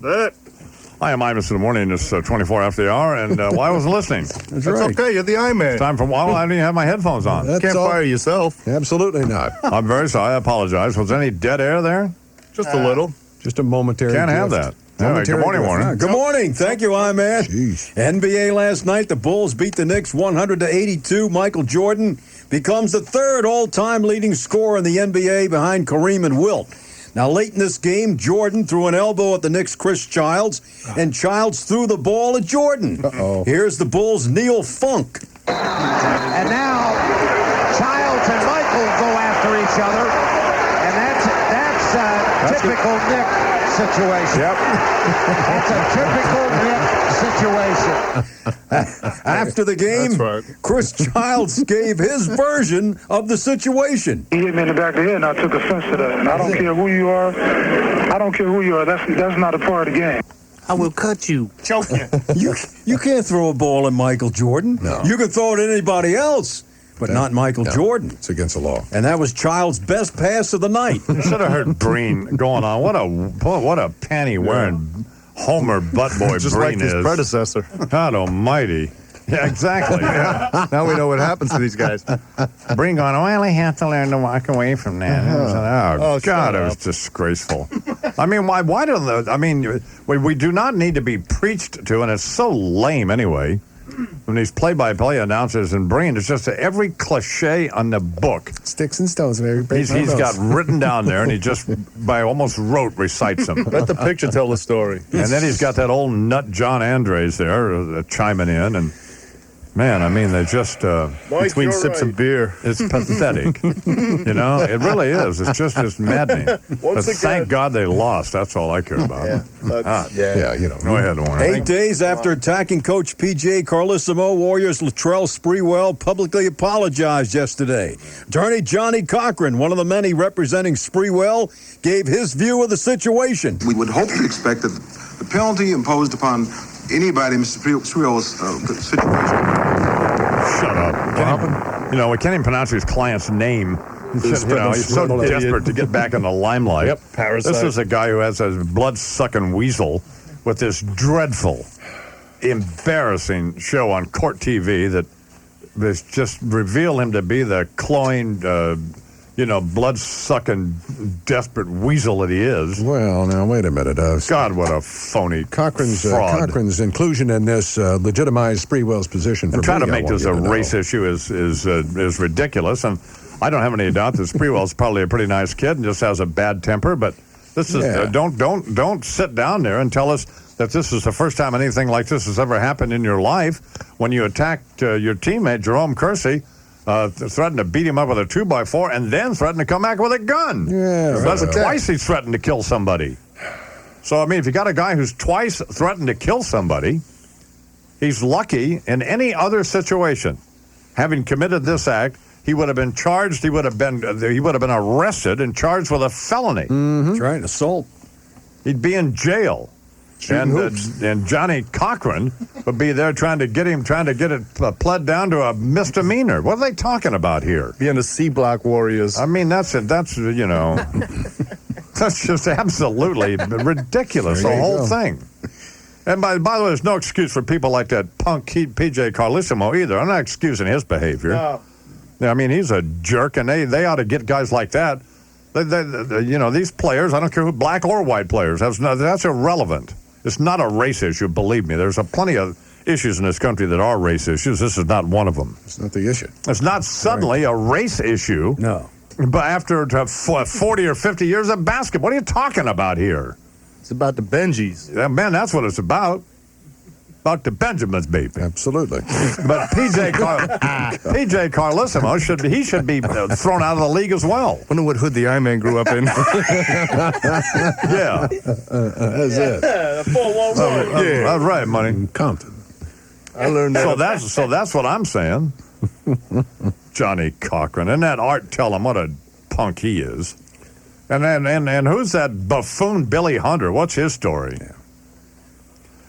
I am Imus in the morning. It's 24 after the hour, and I wasn't listening. That's okay. You're the I-Man. Time for a while. I didn't even have my headphones on. You can't fire yourself. Absolutely not. I'm very sorry. I apologize. Was there any dead air there? Just a little. Just a momentary. Can't have that. Anyway, good morning, Warner. Good morning. Thank you, I-Man. NBA last night, the Bulls beat the Knicks 100-82. Michael Jordan becomes the third all-time leading scorer in the NBA behind Kareem and Wilt. Now, late in this game, Jordan threw an elbow at the Knicks' Chris Childs, and Childs threw the ball at Jordan. Here's the Bulls' Neil Funk. And now Childs and Michael go after each other, and that's typical Nick situation. Yep. It's a typical Nick situation. After the game, Chris Childs gave his version of the situation. He hit me in the back of the head, and I took offense to that. And I don't care who you are. I don't care who you are. That's not a part of the game. I will cut you. Choke you. You can't throw a ball at Michael Jordan. No. You can throw it at anybody else, but not Michael Jordan. It's against the law. And that was Childs' best pass of the night. You should have heard Breen going on. What a panty-wearing Homer butt boy Just Breen like his is. predecessor. God almighty. Yeah, exactly. Yeah. Now we know what happens to these guys. Breen going, well, I have to learn to walk away from that. Oh, God, it was disgraceful. I mean, why don't we do not need to be preached to, and it's so lame anyway. When these play-by-play announcers and Breen, it's just every cliche on the book. Sticks and stones. He's got written down there, and he just, by almost rote, recites them. Let the picture tell the story. And then he's got that old nut John Andres there chiming in, and man, I mean, they just between sips of beer, it's pathetic. You know, it really is. It's just maddening. But thank God they lost. That's all I care about. You know. Go ahead, Warner. 8 days after attacking Coach P.J. Carlissimo, Warriors Latrell Sprewell publicly apologized yesterday. Attorney Johnny Cochran, one of the many representing Sprewell, gave his view of the situation. We would hope to expect that the penalty imposed upon anybody in Mr. Sprewell's situation. Shut up. You know, we can't even pronounce his client's name. He's so desperate to get back in the limelight. Yep, parasite. This is a guy who has a blood-sucking weasel with this dreadful, embarrassing show on Court TV that is just reveal him to be the cloying, blood-sucking, desperate weasel that he is. Well, now, wait a minute. God, what a phony fraud. Cochran's inclusion in this legitimized Sprewell's position. And trying to make this a race issue is ridiculous. And I don't have any doubt that Sprewell's probably a pretty nice kid and just has a bad temper. But this is don't sit down there and tell us that this is the first time anything like this has ever happened in your life when you attacked your teammate Jerome Kersey. Threatened to beat him up with a 2x4 and then threatened to come back with a gun. Yeah, that's twice he's threatened to kill somebody. So, I mean, if you got a guy who's twice threatened to kill somebody, he's lucky in any other situation. Having committed this act, he would have been charged, he would have been arrested and charged with a felony. That's right, assault. He'd be in jail. And Johnny Cochran would be there trying to get it pled down to a misdemeanor. What are they talking about here? Being the C Block Warriors. I mean, that's that's just absolutely ridiculous, the whole thing. And by the way, there's no excuse for people like that punk PJ Carlissimo either. I'm not excusing his behavior. No. I mean, he's a jerk, and they ought to get guys like that. These players, I don't care who, black or white players, that's irrelevant. It's not a race issue, believe me. There's plenty of issues in this country that are race issues. This is not one of them. It's not the issue. It's not suddenly a race issue. No. But after 40 or 50 years of basketball, what are you talking about here? It's about the Benjis. Yeah, man, that's what it's about. About the Benjamins, baby. Absolutely. But PJ Carlissimo should be thrown out of the league as well. Wonder what hood the I-Man grew up in. Yeah. That's it. That's right, money. Compton. I learned that. So that's what I'm saying. Johnny Cochran and that Art Tellum, what a punk he is. And who's that buffoon Billy Hunter? What's his story? Yeah.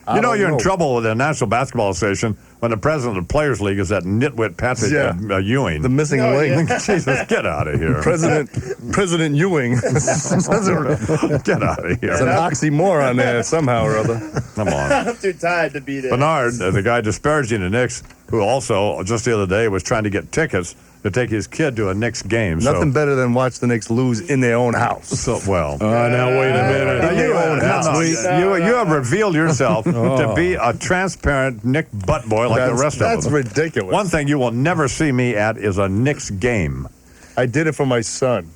You're in trouble with the National Basketball Association when the president of the Players League is that nitwit Patrick Ewing. The missing link. Jesus, get out of here. President Ewing. Get out of here. It's an oxymoron there somehow or other. Come on. I'm too tired to be there. Bernard, the guy disparaging the Knicks, who also just the other day was trying to get tickets to take his kid to a Knicks game. Nothing better than watch the Knicks lose in their own house. So, well. Now wait a minute. You have revealed yourself to be a transparent Knick butt boy like the rest of them. That's ridiculous. One thing you will never see me at is a Knicks game. I did it for my son.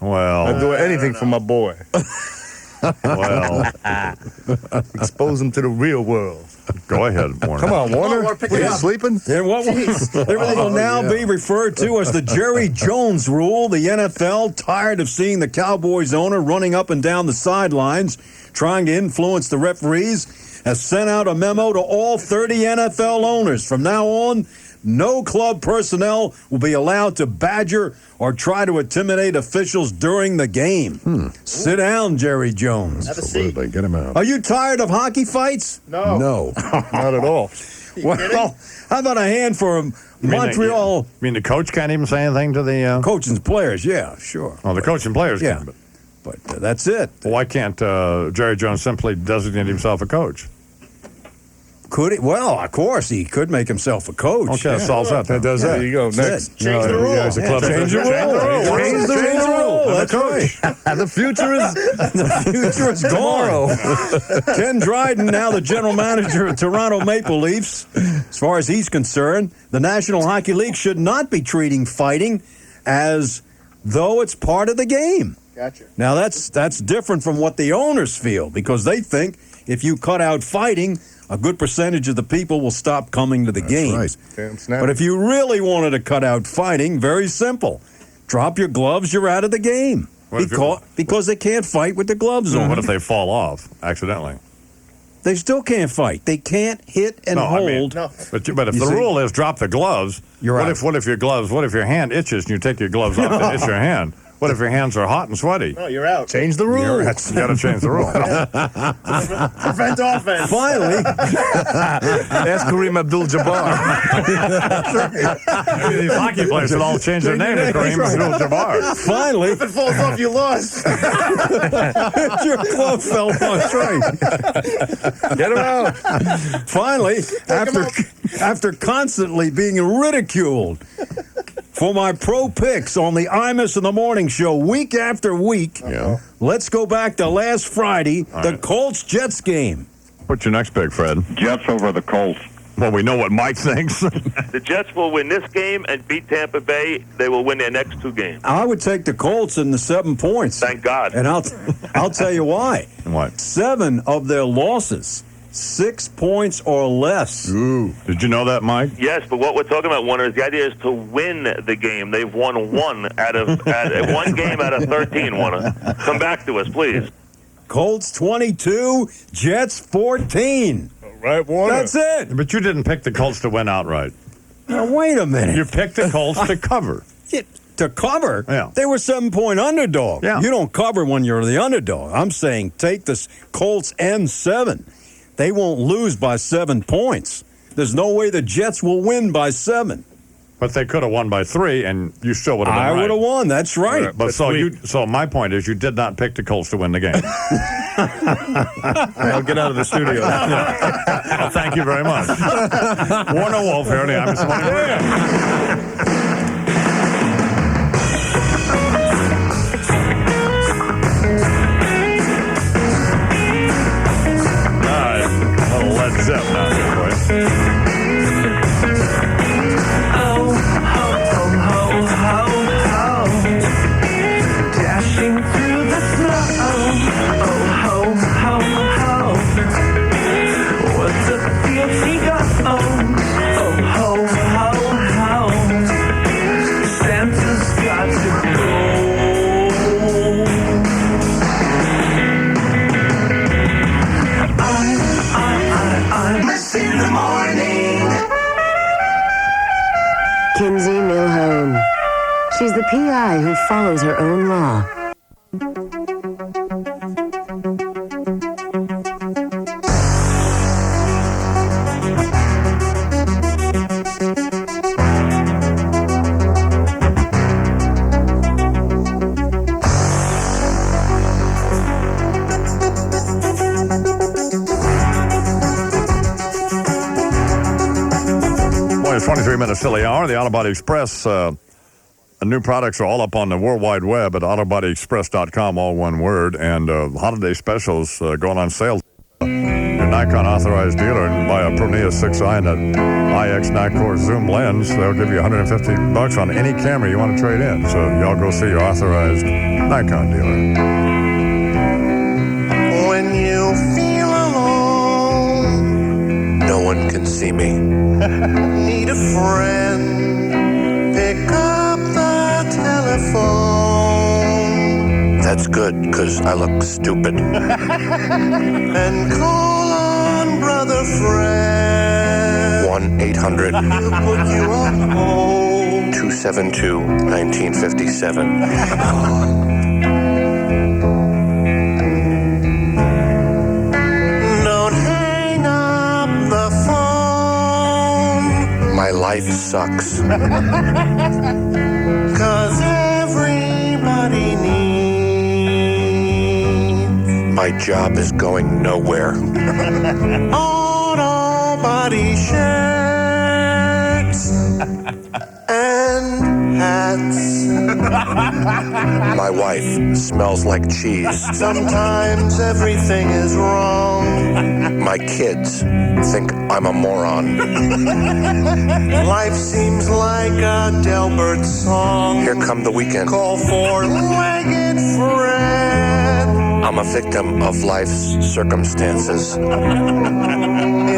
Well. I'd do anything for my boy. Well. Expose him to the real world. Go ahead, Warner. Come on, Warner. Were you sleeping? Everything will now be referred to as the Jerry Jones rule. The NFL, tired of seeing the Cowboys owner running up and down the sidelines, trying to influence the referees, has sent out a memo to all 30 NFL owners. From now on, no club personnel will be allowed to badger or try to intimidate officials during the game. Sit down, Jerry Jones. Absolutely. Get him out. Are you tired of hockey fights? No. Not at all. Well, how about a hand for Montreal? You mean the coach can't even say anything to the... Coach and players, yeah, sure. Oh, the coach and players yeah. can. But that's it. Well, why can't Jerry Jones simply designate himself a coach? Could he? Well, of course, he could make himself a coach. Okay, that solves that. That does that. There you go. Next. Change the rule. Change the rule. Change the rule. That's right. The future is tomorrow. Ken Dryden, now the general manager of Toronto Maple Leafs. As far as he's concerned, the National Hockey League should not be treating fighting as though it's part of the game. Gotcha. Now, that's different from what the owners feel, because they think if you cut out fighting, a good percentage of the people will stop coming to the games. Right. But if you really wanted to cut out fighting, very simple. Drop your gloves, you're out of the game. Because they can't fight with the gloves on. What if they fall off accidentally? They still can't fight. They can't hit and hold. But if the rule is drop the gloves, what if your hand itches and you take your gloves off and itch your hand? What if your hands are hot and sweaty? No, you're out. Change the rule. You got to change the rule. Prevent offense. Finally. Ask Kareem Abdul-Jabbar. These hockey players should all change their name to Kareem Abdul-Jabbar. Finally. If it falls off, you lost. Your glove fell on train. Get him out. Finally, after constantly being ridiculed for my pro picks on the Imus in the Morning Show week after week, let's go back to last Friday, the Colts-Jets game. What's your next pick, Fred? Jets over the Colts. Well, we know what Mike thinks. The Jets will win this game and beat Tampa Bay. They will win their next two games. I would take the Colts in the 7 points. Thank God. And I'll tell you why. What? 7 of their losses, 6 points or less. Ooh. Did you know that, Mike? Yes, but what we're talking about, Warner, is the idea is to win the game. They've won one game out of 13, Warner. Come back to us, please. Colts 22, Jets 14. Right, Warner. That's it. But you didn't pick the Colts to win outright. Now, wait a minute. You picked the Colts to cover. to cover. Yeah. They were 7-point underdog. Yeah. You don't cover when you're the underdog. I'm saying take the Colts and 7. They won't lose by 7 points. There's no way the Jets will win by 7. But they could have won by 3, and you still would have been I right. would have won. That's right. But so my point is, you did not pick the Colts to win the game. I'll get out of the studio. Well, thank you very much. Warner Wolf here, and I'm this morning. All right, a little Led Zepp now here, boys. Dashing through the snow. Oh, ho, ho, ho. What's a field he got? Oh, ho, ho, ho. Santa's got to go. I'm missing the morning. Kinsey Milhone. She's the PI who follows her own law. Boy, it's 23 minutes till the hour. The Auto Body Express. New products are all up on the World Wide Web at AutoBodyExpress.com, all one word. And holiday specials going on sale. Your Nikon authorized dealer and buy a Pronea 6i and an IX Nikkor zoom lens. They'll give you $150 on any camera you want to trade in. So y'all go see your authorized Nikon dealer. When you feel alone, No one can see me. need a friend, pick up the telephone That's good, because I look stupid. and call on brother Fred. 1-800. He'll put you on hold. 272-1957. Don't hang up the phone, My life sucks. 'cause everybody needs My job is going nowhere. auto body shirts and hats. My wife smells like cheese. Sometimes everything is wrong. My kids think I'm a moron. Life seems like a Delbert song. Here come the weekend. Call four-legged Fred. I'm a victim of life's circumstances.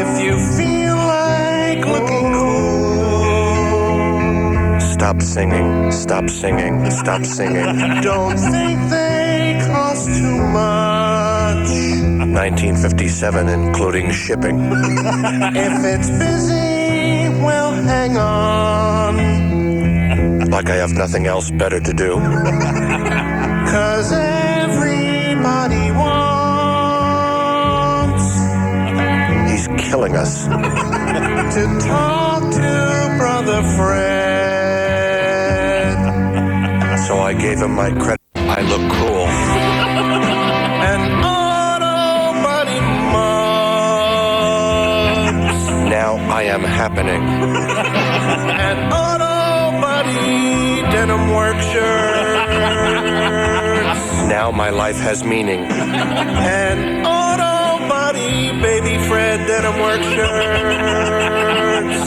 If you feel like looking cool, Stop singing, stop singing, stop singing. don't think they cost too much. 1957, including shipping. If it's busy, well, hang on. Like I have nothing else better to do. 'Cause everybody wants He's killing us. to talk to Brother Fred. So I gave him my credit. I look cool. And auto body mugs. Now I am happening. And auto body denim work shirts. Now my life has meaning. And auto body baby Fred denim work shirts.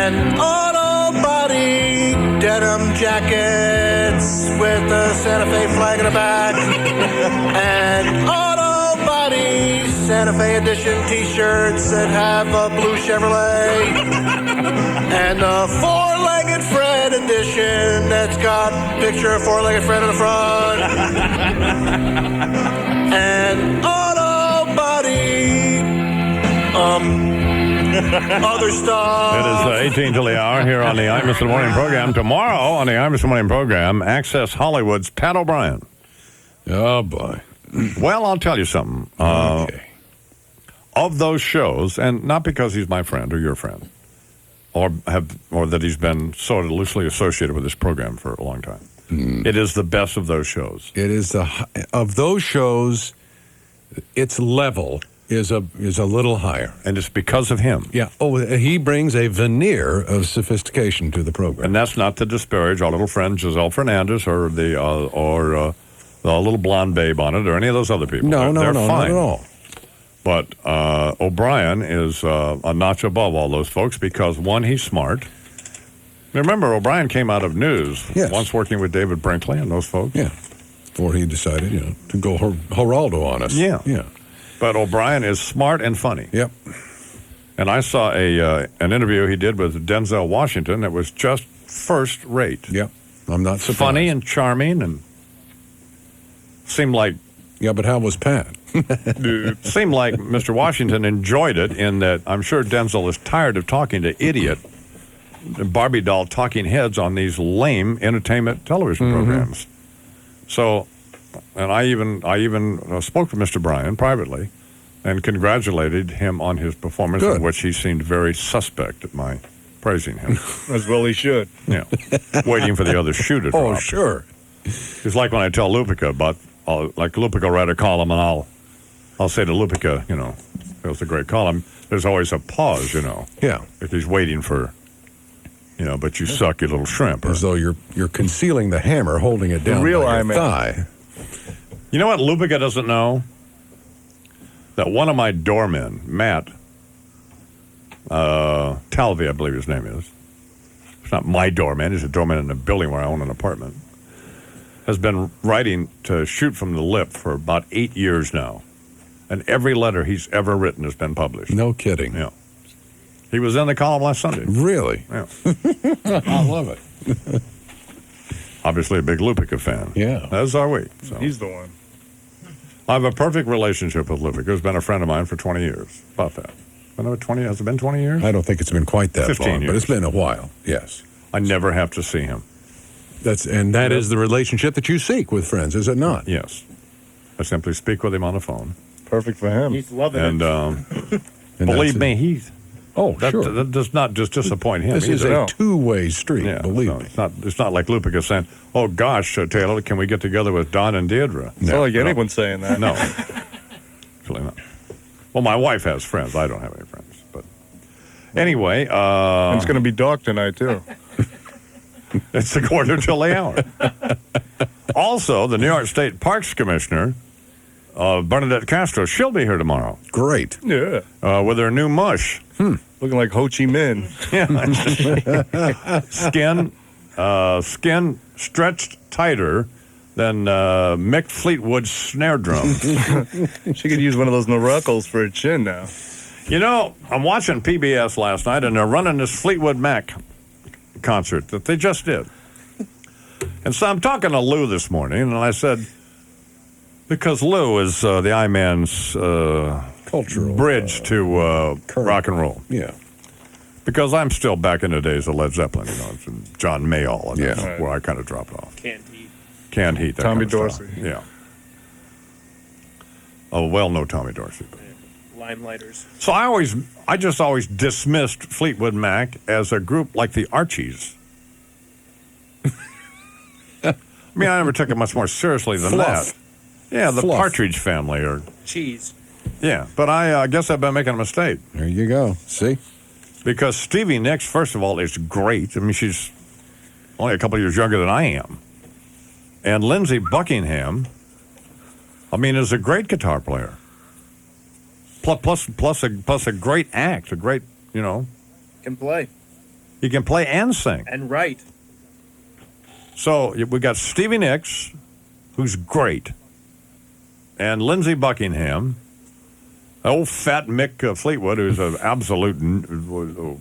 And auto body denim jackets with the Santa Fe flag in the back. And auto body Santa Fe edition t-shirts that have a blue Chevrolet. And a four-legged Fred edition that's got picture of four-legged Fred on the front. And auto body other stuff. It is 18 till the hour here on the Imus in the Morning program. Tomorrow on the Imus in the Morning program, Access Hollywood's Pat O'Brien. Oh, boy. Well, I'll tell you something. Okay. Of those shows, and not because he's my friend or your friend, or that he's been sort of loosely associated with this program for a long time, it is the best of those shows. It is of those shows, its level is a little higher, and it's because of him. Yeah. Oh, he brings a veneer of sophistication to the program, and that's not to disparage our little friend Giselle Fernandez or the little blonde babe on it or any of those other people. No, they're not fine. at all. But O'Brien is a notch above all those folks because, one, he's smart. Remember, O'Brien came out of news once working with David Brinkley and those folks. Yeah, before he decided, to go Geraldo on us. Yeah. Yeah. But O'Brien is smart and funny. Yep. And I saw an interview he did with Denzel Washington that was just first rate. Yep. I'm not surprised. Funny and charming and seemed like... Yeah, but how was Pat? Seemed like Mr. Washington enjoyed it in that I'm sure Denzel is tired of talking to idiot Barbie doll talking heads on these lame entertainment television programs. So, and I even spoke to Mr. Bryan privately and congratulated him on his performance, in which he seemed very suspect at my praising him. As well he should. Yeah, waiting for the other shoe to drop. Oh, sure. It's like when I tell Lupica about, like Lupica will write a column and I'll say to Lupica, it was a great column. There's always a pause, Yeah. If he's waiting for, but you suck, you little shrimp. As though you're concealing the hammer, holding it down by your thigh. You know what Lupica doesn't know? That one of my doormen, Matt Talvey, I believe his name is. It's not my doorman. He's a doorman in a building where I own an apartment. Has been writing to Shoot from the Lip for about 8 years now. And every letter he's ever written has been published. No kidding. Yeah. He was in the column last Sunday. Really? Yeah. I love it. Obviously a big Lupica fan. Yeah. As are we. So. He's the one. I have a perfect relationship with Lupica. He's been a friend of mine for 20 years. About that. Has it been 20 years? I don't think it's been quite that 15 long, years. but it's been a while. Yes. I never have to see him. That is the relationship that you seek with friends, is it not? Yes. I simply speak with him on the phone. Perfect for him. He's loving And, it. And believe me, he's... Oh, sure. That does not just disappoint him. This is a two-way street, believe me. It's not like Lupica saying, oh, gosh, Taylor, can we get together with Don and Deirdre? It's not like anyone saying that. No. Actually not. Well, my wife has friends. I don't have any friends. But anyway... And it's going to be dark tonight, too. It's a quarter till the hour. Also, the New York State Parks Commissioner, Bernadette Castro, she'll be here tomorrow. Great. Yeah. With her new mush. Looking like Ho Chi Minh. Skin stretched tighter than Mick Fleetwood's snare drum. She could use one of those Noracles for a chin now. I'm watching PBS last night, and they're running this Fleetwood Mac concert that they just did. And so I'm talking to Lou this morning, and I said, because Lou is the I-Man's cultural bridge to rock and roll. Yeah. Because I'm still back in the days of Led Zeppelin, and John Mayall, and that's where I kind of dropped off. Canned Heat. That Tommy kind of stuff. Dorsey. Yeah. Oh, well, no Tommy Dorsey. But. Limelighters. So I just always dismissed Fleetwood Mac as a group like the Archies. I mean, I never took it much more seriously than Fluff. that. Yeah, the Fluff. Partridge Family, or Cheese. yeah. But I guess I've been making a mistake. There you go. See? Because Stevie Nicks, first of all, is great. I mean, she's only a couple of years younger than I am. And Lindsey Buckingham, I mean, is a great guitar player. Plus a great act, a great, Can play. He can play and sing. And write. So we got Stevie Nicks, who's great, and Lindsey Buckingham, old fat Mick Fleetwood, who's an absolute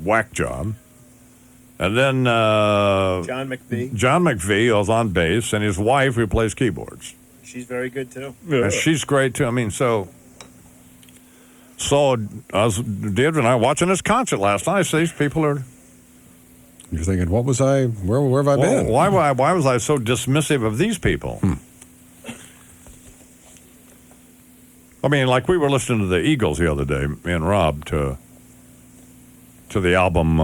whack job, and then John McVie. John McVie is on bass, and his wife, who plays keyboards. She's very good, too. And she's great, too. I mean, so So Deirdre and I watching this concert last night. So these people are. You're thinking, what was I? Where have I been? Why was I so dismissive of these people? I mean, like we were listening to the Eagles the other day, me and Rob, to the album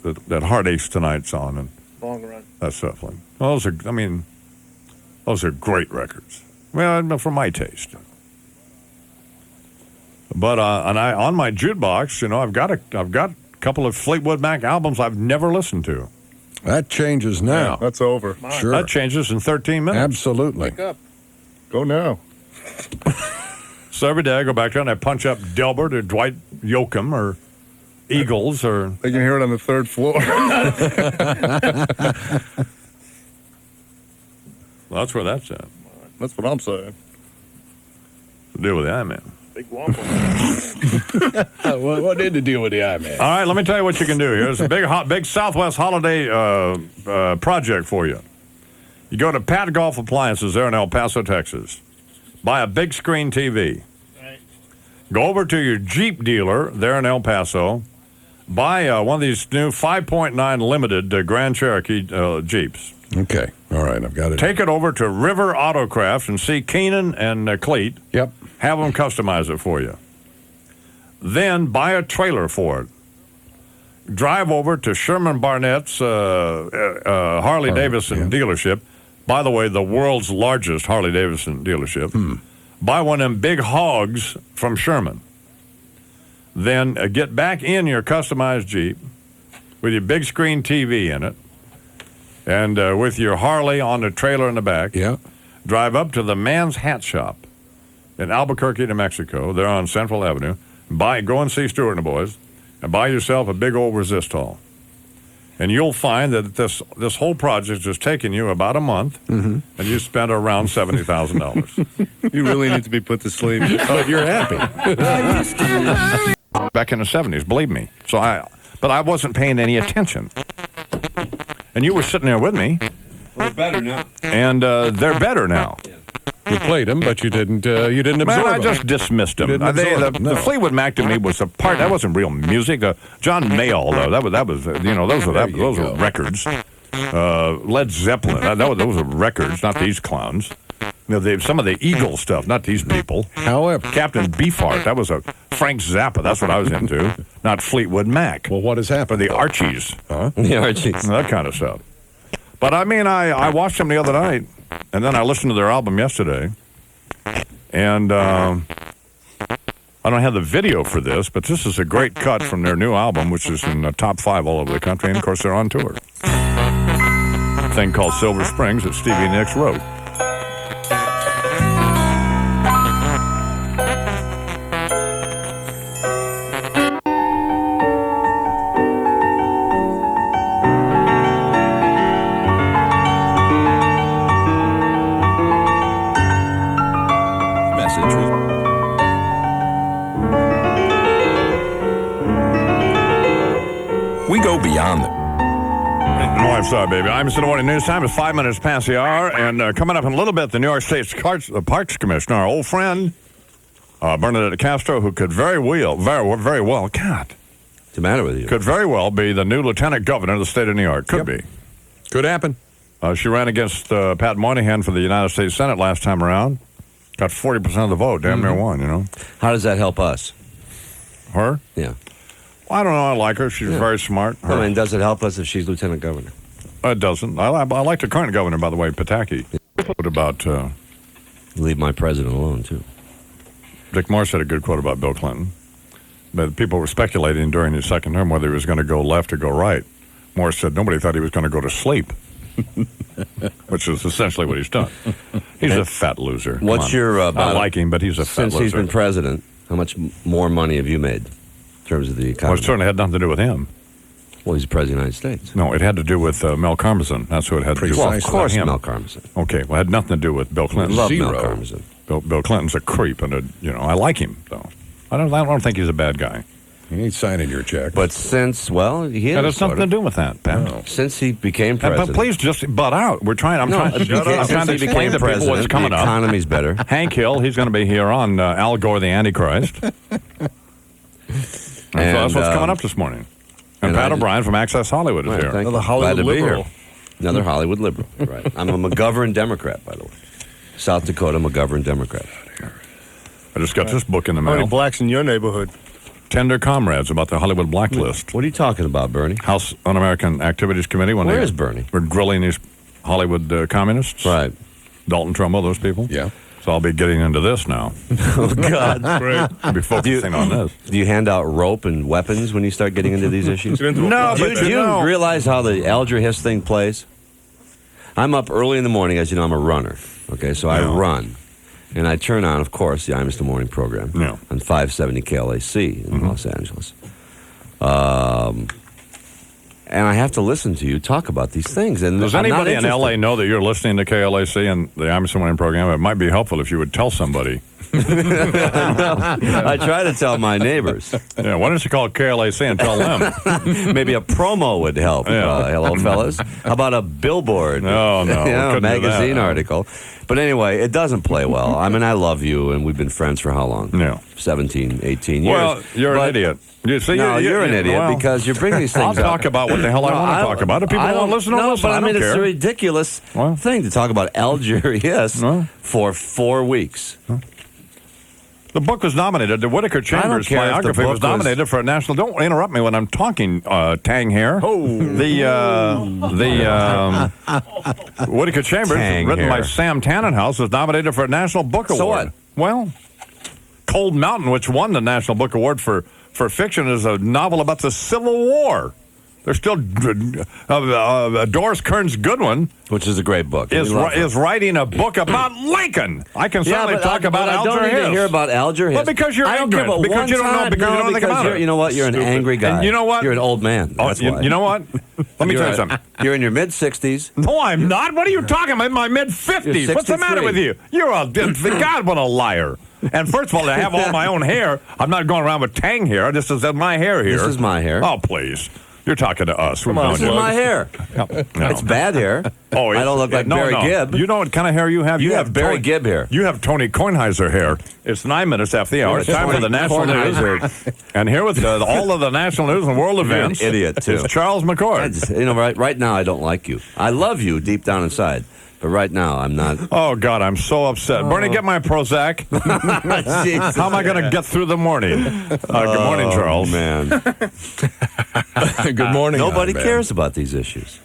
that Heart Aches Tonight's on, and Long Run. that stuff. Like those are great records. Well, for my taste. But and I on my jukebox, I've got a couple of Fleetwood Mac albums I've never listened to. That changes now. That's over. Sure. That changes in 13 minutes. Absolutely. Wake up. Go now. So every day I go back there and I punch up Delbert or Dwight Yoakam or Eagles or... They can hear it on the third floor. Well, that's where that's at. That's what I'm saying. To deal with the I-Man. Big Wampa. What did to deal with the I-Man? All right, let me tell you what you can do. Here's a big Southwest holiday project for you. You go to Pat Golf Appliances there in El Paso, Texas. Buy a big screen TV. Right. Go over to your Jeep dealer there in El Paso. Buy one of these new 5.9 limited Grand Cherokee Jeeps. Okay. All right, I've got it. Take it over to River Autocraft and see Keenan and Cleet. Yep. Have them customize it for you. Then buy a trailer for it. Drive over to Sherman Barnett's Harley-Davidson dealership. By the way, the world's largest Harley-Davidson dealership. Buy one of them big hogs from Sherman. Then get back in your customized Jeep with your big screen TV in it and with your Harley on the trailer in the back. Yeah. Drive up to the Man's Hat Shop in Albuquerque, New Mexico. They're on Central Avenue. Go and see Stuart and the boys and buy yourself a big old Resistol. And you'll find that this whole project has taken you about a month, and you spent around $70,000. You really need to be put to sleep. But you're happy. Back in the 70s, believe me. But I wasn't paying any attention. And you were sitting there with me. Well, they're better now. And they're better now. You played them, but you didn't absorb Man, I them. just dismissed them. The Fleetwood Mac to me was a part. That wasn't real music. John Mayall, though, that was those were records. Led Zeppelin, those were records, not these clowns. Some of the Eagle stuff, not these people. However, Captain Beefheart, that was a Frank Zappa. That's what I was into, not Fleetwood Mac. Well, what has happened? Or the Archies, The Archies, that kind of stuff. But I mean, I watched them the other night, and then I listened to their album yesterday, and I don't have the video for this, but this is a great cut from their new album, which is in the top 5 all over the country, and of course they're on tour. A thing called Silver Springs that Stevie Nicks wrote. we go beyond them. North Side, baby. I'm Mr. Morning News Time. It's 5 minutes past the hour. And coming up in a little bit, the New York State Parks Commissioner, our old friend, Bernadette Castro, who could very well, God. What's the matter with you? Could very well be the new lieutenant governor of the state of New York. Could be. Could happen. She ran against Pat Moynihan for the United States Senate last time around. Got 40% of the vote. Damn near won, you know. How does that help us? Her? Yeah. Well, I don't know. I like her. She's very smart. I mean, does it help us if she's lieutenant governor? It doesn't. I like the current governor, by the way, Pataki. What about... leave my president alone, too. Dick Morse had a good quote about Bill Clinton. But people were speculating during his second term whether he was going to go left or go right. Morse said nobody thought he was going to go to sleep, which is essentially what he's done. He's a fat loser. What's your... I like him, but he's a fat loser. Since he's been president, how much more money have you made in terms of the economy? Well, it certainly had nothing to do with him. Well, he's the president of the United States. No, it had to do with Mel Karmazin. That's who it had to do with. Well, of course, Mel Karmazin. Okay, well, it had nothing to do with Bill Clinton. I love Mel Karmazin. Bill Clinton's a creep, and I like him though. I don't think he's a bad guy. He ain't signing your check. But since, well, he That is has nothing to do with that, Pat. No. Since he became president. But please just butt out. I'm trying to Since he explain became to people what's president, coming the up. economy's better. Hank Hill, he's going to be here on Al Gore the Antichrist. So that's what's coming up this morning. And Pat O'Brien from Access Hollywood is here. Another Hollywood Glad to be liberal. here. Another Hollywood liberal. Right. I'm a McGovern Democrat, by the way. South Dakota McGovern Democrat. I just got this book in the How many mail. blacks in your neighborhood? Tender Comrades about the Hollywood blacklist. What are you talking about, Bernie? House Un-American Activities Committee. Where is Bernie? We're grilling these Hollywood communists. Right. Dalton Trumbo, those people. Yeah. So I'll be getting into this now. Oh, God. Great. I'll be focusing on this. Do you hand out rope and weapons when you start getting into these issues? No, Do you realize how the Alger Hiss thing plays? I'm up early in the morning. As you know, I'm a runner. Okay, so I run. And I turn on, of course, the Imus in the Morning program on 570 KLAC in Los Angeles. And I have to listen to you talk about these things. And does I'm not anybody in interested. L.A. know that you're listening to KLAC and the Imus in the Morning program? It might be helpful if you would tell somebody. I try to tell my neighbors. Yeah, why don't you call KLAC and tell them? Maybe a promo would help. Yeah. Hello, fellas. How about a billboard? No, You know, a couldn't do that. magazine article. But anyway, it doesn't play well. I mean, I love you, and we've been friends for how long? Yeah. 17, 18 years. Well, you're an idiot. You see, No, you're an idiot well, because you're bringing these things I'll up. talk about what the hell I want to talk about. If people I want don't to listen, no, listen. but I mean, don't it's care. a ridiculous thing to talk about Alger Hiss for 4 weeks. The book was nominated. The Whitaker Chambers care if the biography book was nominated for a national. Don't interrupt me when I'm talking, Tang hair. Oh, the Whitaker Chambers, Tang written by hair. Sam Tannenhouse, was nominated for a national book award. So what? Well, Cold Mountain, which won the National Book Award for fiction, is a novel about the Civil War. There's still Doris Kearns Goodwin, which is a great book, is writing a book about Lincoln. I can certainly talk about I Alger don't need Hiss. to hear about Alger Hiss. Well, because you're ignorant. Because you don't know. Because you don't think about it. You know what? You're an angry guy. And you know what? You're an old man. Oh, That's why. you know what? Let me tell you something. You're in your mid-60s. No, I'm not. What are you talking about? In my mid-50s. What's the matter with you? You're a God, what a liar. And first of all, to have all my own hair, I'm not going around with Tang hair. This is my hair here. This is my hair. Oh, please. You're talking to us. Come on, this is my hair. No. It's bad hair. Oh, I don't look like Barry Gibb. You know what kind of hair you have? You have Barry Gibb hair. You have Tony Kornheiser hair. It's 9 minutes after the hour. It's time for the national news. And here with all of the national news and world events, You're an idiot, too. is Charles McCord. Right now, I don't like you. I love you deep down inside. But right now, I'm not. Oh, God, I'm so upset. Bernie, get my Prozac. How am I going to get through the morning? Good morning, Charles. Man. Good morning. Nobody cares about these issues.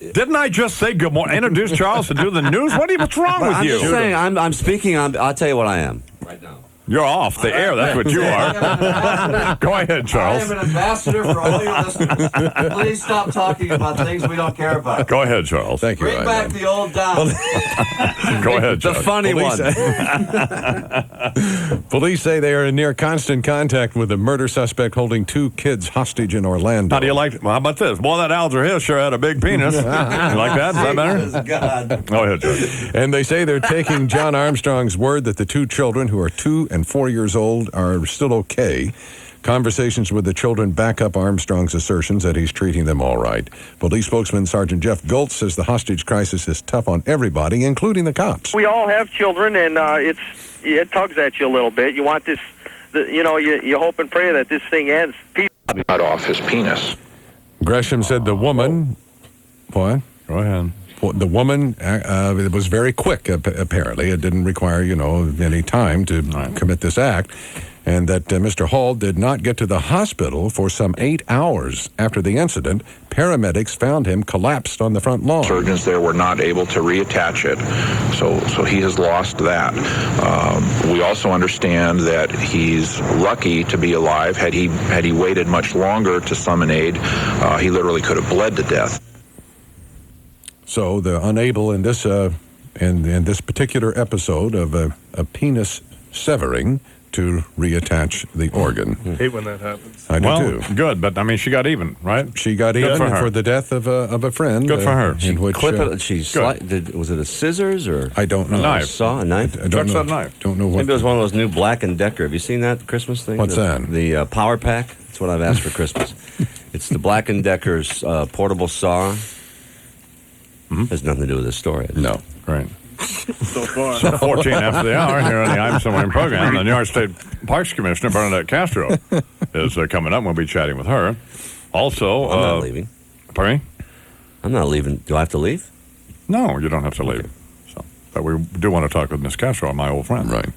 Didn't I just say good morning? Introduce Charles to do the news? What's wrong with I'm you? just saying, I'm speaking on. I'll tell you what I am right now. You're off the air. That's what you are. Go ahead, Charles. I am an ambassador for all your listeners. Please stop talking about things we don't care about. Go ahead, Charles. Thank you. Bring back the old Don. Go ahead, The Charles. funny one. Police say they are in near constant contact with a murder suspect holding 2 kids hostage in Orlando. How do you like? Well, how about this? Well, that Alger Hiss sure had a big penis. You like that? Is that better? God. Go ahead, Charles. And they say they're taking John Armstrong's word that the 2 children, who are 2 and 4 years old, are still okay. Conversations with the children back up Armstrong's assertions that he's treating them all right. Police spokesman Sergeant Jeff Gultz says the hostage crisis is tough on everybody, including the cops. We all have children, and it tugs at you a little bit. You want this, you hope and pray that this thing ends. Cut off his penis. Gresham said the woman... What? Go ahead. The woman, it was very quick, apparently. It didn't require, any time to commit this act. And that Mr. Hall did not get to the hospital for some 8 hours after the incident. Paramedics found him collapsed on the front lawn. Surgeons there were not able to reattach it, so he has lost that. We also understand that he's lucky to be alive. Had he waited much longer to summon aid, he literally could have bled to death. So they're unable in this particular episode of a penis severing to reattach the organ. Hate when that happens. I do too. Good, but I mean, she got even, right? She got even for the death of a friend. Good for her. In which, was it a scissors or I don't know. a knife? Saw a knife? I don't know. Knife. Don't know what. Maybe it was one of those new Black & Decker. Have you seen that Christmas thing? What's that? The Power Pack. That's what I've asked for Christmas. It's the Black & Decker's portable saw. Has nothing to do with this story. No. Right. So far. So 14 after the hour here on the Imus in the Morning program, the New York State Parks Commissioner, Bernadette Castro, is coming up. We'll be chatting with her. Also, I'm not leaving. Pardon me? I'm not leaving. Do I have to leave? No, you don't have to leave. Okay. So, but we do want to talk with Miss Castro, my old friend. Right.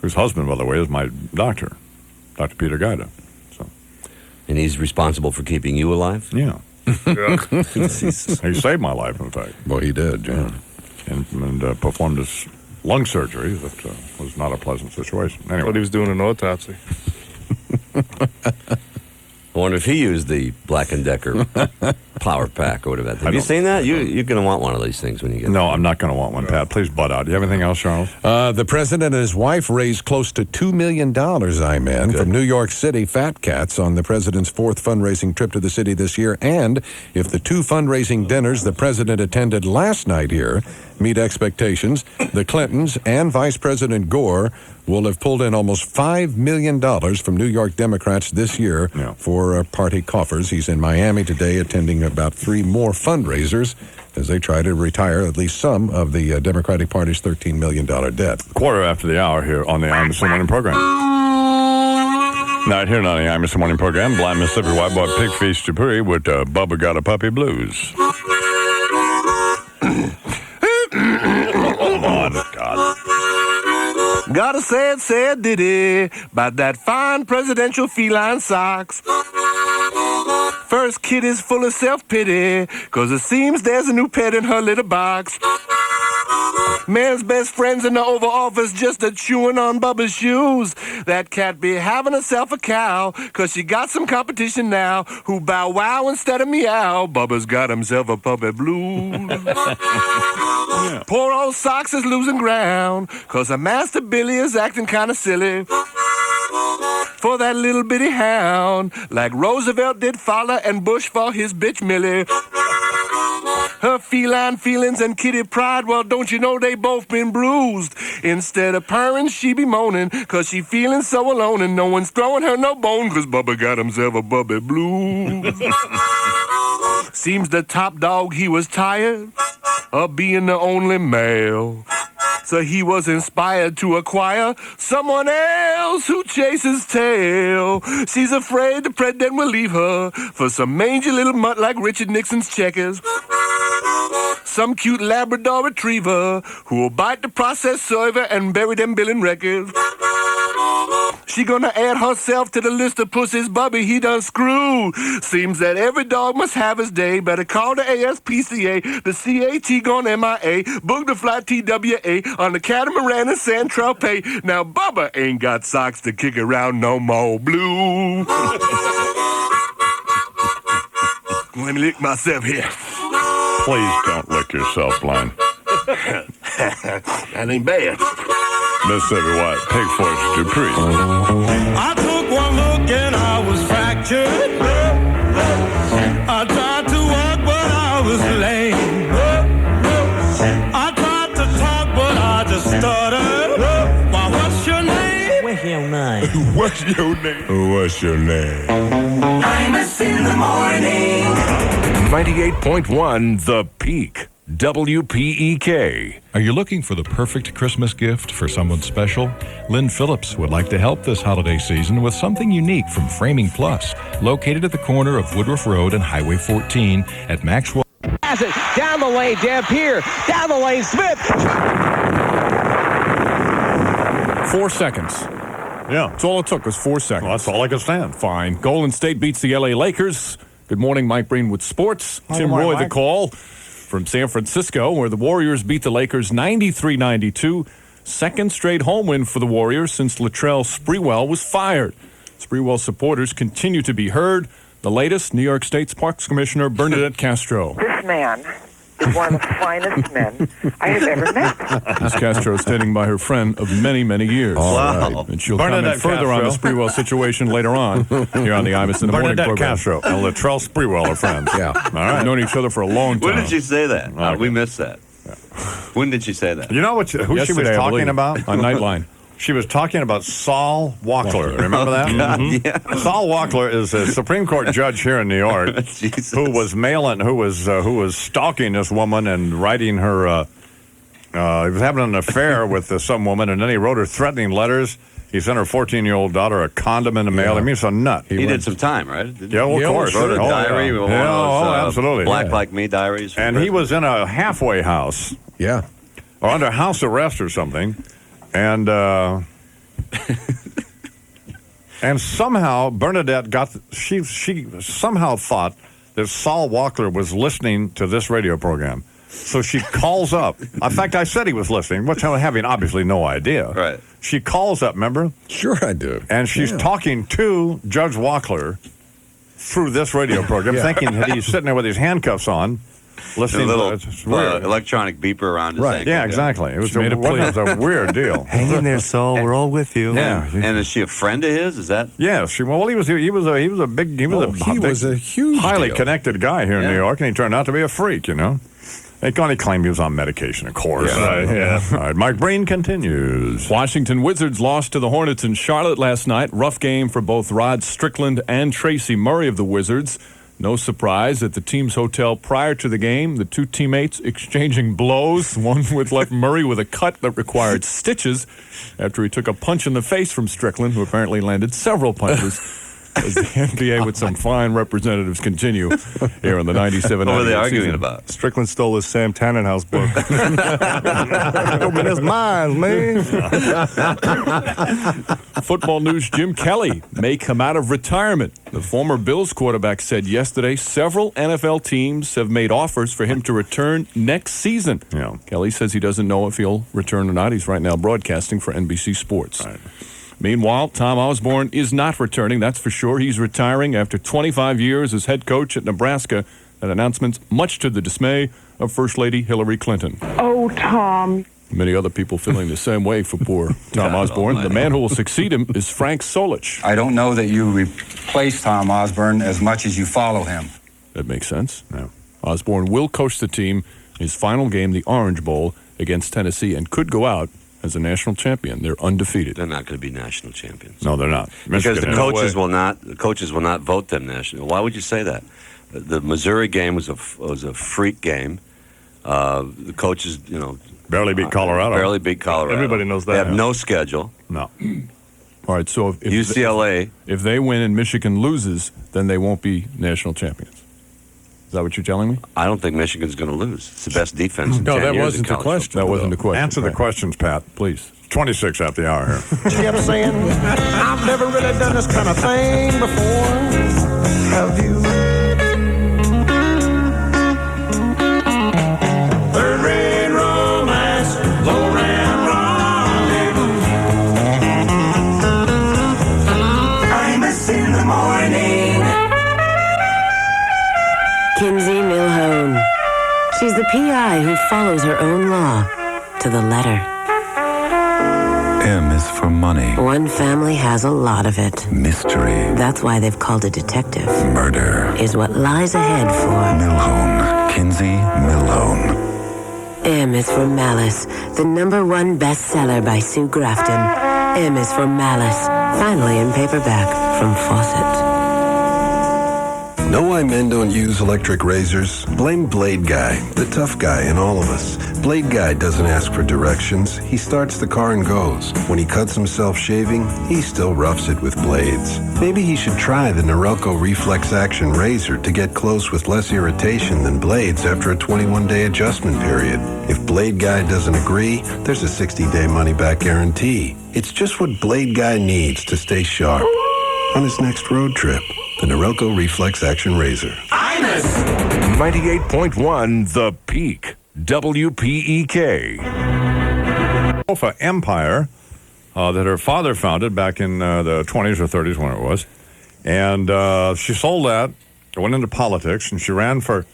Whose husband, by the way, is my doctor, Dr. Peter Guida. So. And he's responsible for keeping you alive? Yeah. He saved my life, in fact. Well, he did, yeah. And performed his lung surgery. That was not a pleasant situation. Anyway. Thought he was doing an autopsy. I wonder if he used the Black & Decker Power Pack or whatever. Have you seen that? You're going to want one of these things when you get No, I'm not going to want one, Pat. Please butt out. Do you have anything else, Charles? The president and his wife raised close to $2 million, from New York City Fat Cats on the president's fourth fundraising trip to the city this year. And if the two fundraising dinners the president attended last night here meet expectations, the Clintons and Vice President Gore will have pulled in almost $5 million from New York Democrats this year for party coffers. He's in Miami today attending about 3 more fundraisers as they try to retire at least some of the Democratic Party's $13 million debt. Quarter after the hour here on the Imus in the Morning program. Now, here on the Imus in the Morning program, Blind Mississippi White Boy Pig Feast Dupree with Bubba Got a Puppy Blues. Come on, God. Gotta say it, diddy, about that fine presidential feline socks. First kid is full of self-pity, 'cause it seems there's a new pet in her little box. Man's best friends in the Oval Office just a-chewing on Bubba's shoes. That cat be having herself a cow, 'cause she got some competition now who bow wow instead of meow. Bubba's got himself a puppy blues. Poor old Socks is losing ground, 'cause her master Billy is acting kind of silly for that little bitty hound, like Roosevelt did Fowler and Bush for his bitch Millie. Her feline feelings and kitty pride, well, don't you know they both been bruised? Instead of purring, she be moaning, 'cause she feeling so alone and no one's throwing her no bone, 'cause Bubba got himself a Bubby Blues. Seems the top dog, he was tired of being the only male. So he was inspired to acquire someone else who chases tail. She's afraid the president will leave her for some mangy little mutt like Richard Nixon's checkers. Some cute Labrador retriever who'll bite the processed server and bury them billing records. She gonna add herself to the list of pussies Bubby he done screwed. Seems that every dog must have his day. Better call the ASPCA, the CAT gone MIA, book the flight TWA on the catamaran in San Tropez. Now Bubba ain't got socks to kick around no more blue. Let me lick myself here. Please don't lick yourself, Blind. That ain't bad. Mississippi White Pig Force Dupree. I took one look and I was fractured. I tried to walk but I was lame. I tried to talk but I just stuttered. Why, what's your name? What's your name? What's your name? What's your name? Imus in the morning. 98.1 The Peak. WPEK. Are you looking for the perfect Christmas gift for someone special? Lynn Phillips would like to help this holiday season with something unique from Framing Plus, located at the corner of Woodruff Road and Highway 14 at Maxwell. Pass it down the lane, Deb here. Down the lane, Smith. 4 seconds. Yeah. That's all it took was 4 seconds. Well, that's all I can stand. Fine. Golden State beats the LA Lakers. Good morning, Mike Breen with sports. Tim morning, Roy, Mike. the call from San Francisco, where the Warriors beat the Lakers 93-92. Second straight home win for the Warriors since Latrell Sprewell was fired. Sprewell supporters continue to be heard. The latest, New York State's Parks Commissioner Bernadette Castro. This man is one of the finest men I have ever met. Miss Castro standing by her friend of many, many years. Wow. And she'll Bernadette comment further on the Castro. Sprewell situation later on here on the Imus in the Morning Bernadette program. Castro and Latrell Sprewell are friends. Yeah. All right. We've known each other for a long time. When did she say that? Okay. We missed that. When did she say that? You know who she was Yesterday, I talking believe, about? on Nightline. She was talking about Saul Wackler. Remember that? Yeah. Saul Wackler is a Supreme Court judge here in New York who was stalking this woman and writing her. He was having an affair with some woman, and then he wrote her threatening letters. He sent her 14-year-old daughter a condom in the mail. I mean, it's a nut. He did some time, right? Yeah, well, of course. Wrote a Oh, diary. yeah. One Yeah, of those, absolutely. Black Yeah. Like Me diaries. And he was in a halfway house. Yeah. Or under house arrest or something. And and somehow Bernadette she somehow thought that Saul Wackler was listening to this radio program. So she calls up. In fact, I said he was listening, which I'm having obviously no idea. Right. She calls up, remember? Sure I do. And she's talking to Judge Wackler through this radio program, thinking that he's sitting there with his handcuffs on, listening a little to it's weird. electronic beeper around his ankle. Yeah, exactly. It was She made a plea. it was a weird deal. Hang in there, Saul. We're all with you. Yeah. And is she a friend of his? Is that? Yeah, he was a huge highly deal. connected guy here in Yeah. New York, and he turned out to be a freak, you know. They can only claim he was on medication, of course. Yeah. All right, Mike Breen continues. Washington Wizards lost to the Hornets in Charlotte last night. Rough game for both Rod Strickland and Tracy Murray of the Wizards. No surprise at the team's hotel prior to the game, the two teammates exchanging blows, one left Murray with a cut that required stitches after he took a punch in the face from Strickland, who apparently landed several punches. As the NBA with some fine representatives continue here on the 97. What were they 98 arguing season. about? Strickland stole his Sam Tannenhouse book. Open his mind, man. Football news, Jim Kelly may come out of retirement. The former Bills quarterback said yesterday several NFL teams have made offers for him to return next season. Yeah. Kelly says he doesn't know if he'll return or not. He's right now broadcasting for NBC Sports. Right. Meanwhile, Tom Osborne is not returning, that's for sure. He's retiring after 25 years as head coach at Nebraska. That announcement's much to the dismay of First Lady Hillary Clinton. Oh, Tom. Many other people feeling the same way for poor Tom Osborne. The man who will succeed him is Frank Solich. I don't know that you replace Tom Osborne as much as you follow him. That makes sense. Yeah. Osborne will coach the team in his final game, the Orange Bowl, against Tennessee, and could go out as a national champion. They're undefeated. They're not going to be national champions. No, they're not. Because Michigan, the coaches will not. The coaches will not vote them national. Why would you say that? The Missouri game was a freak game. The coaches, barely beat Colorado. Everybody knows that. They have no schedule. No. All right, so if UCLA, if they win and Michigan loses, then they won't be national champions. Is that what you're telling me? I don't think Michigan's going to lose. It's the best defense in No, 10 that years wasn't in the college question. football. That wasn't the question. Answer the Right. questions, Pat. Please. 26 after the hour here. She kept saying, I've never really done this kind of thing before. Have you? Third rate romance, low rent rendezvous. Imus in the morning. Kinsey Milhone. She's the PI who follows her own law to the letter. M is for money. One family has a lot of it. Mystery. That's why they've called a detective. Murder. Is what lies ahead for Milhone. Kinsey Milhone. M is for Malice, the #1 bestseller by Sue Grafton. M is for Malice, finally in paperback from Fawcett. Know why men don't use electric razors? Blame Blade Guy, the tough guy in all of us. Blade Guy doesn't ask for directions. He starts the car and goes. When he cuts himself shaving, he still roughs it with blades. Maybe he should try the Norelco Reflex Action Razor to get close with less irritation than blades after a 21-day adjustment period. If Blade Guy doesn't agree, there's a 60-day money-back guarantee. It's just what Blade Guy needs to stay sharp on his next road trip. The Norelco Reflex Action Razor. 98.1 The Peak. WPEK. Alpha Empire that her father founded back in the 20s or 30s when it was. And she sold that, went into politics, and she ran for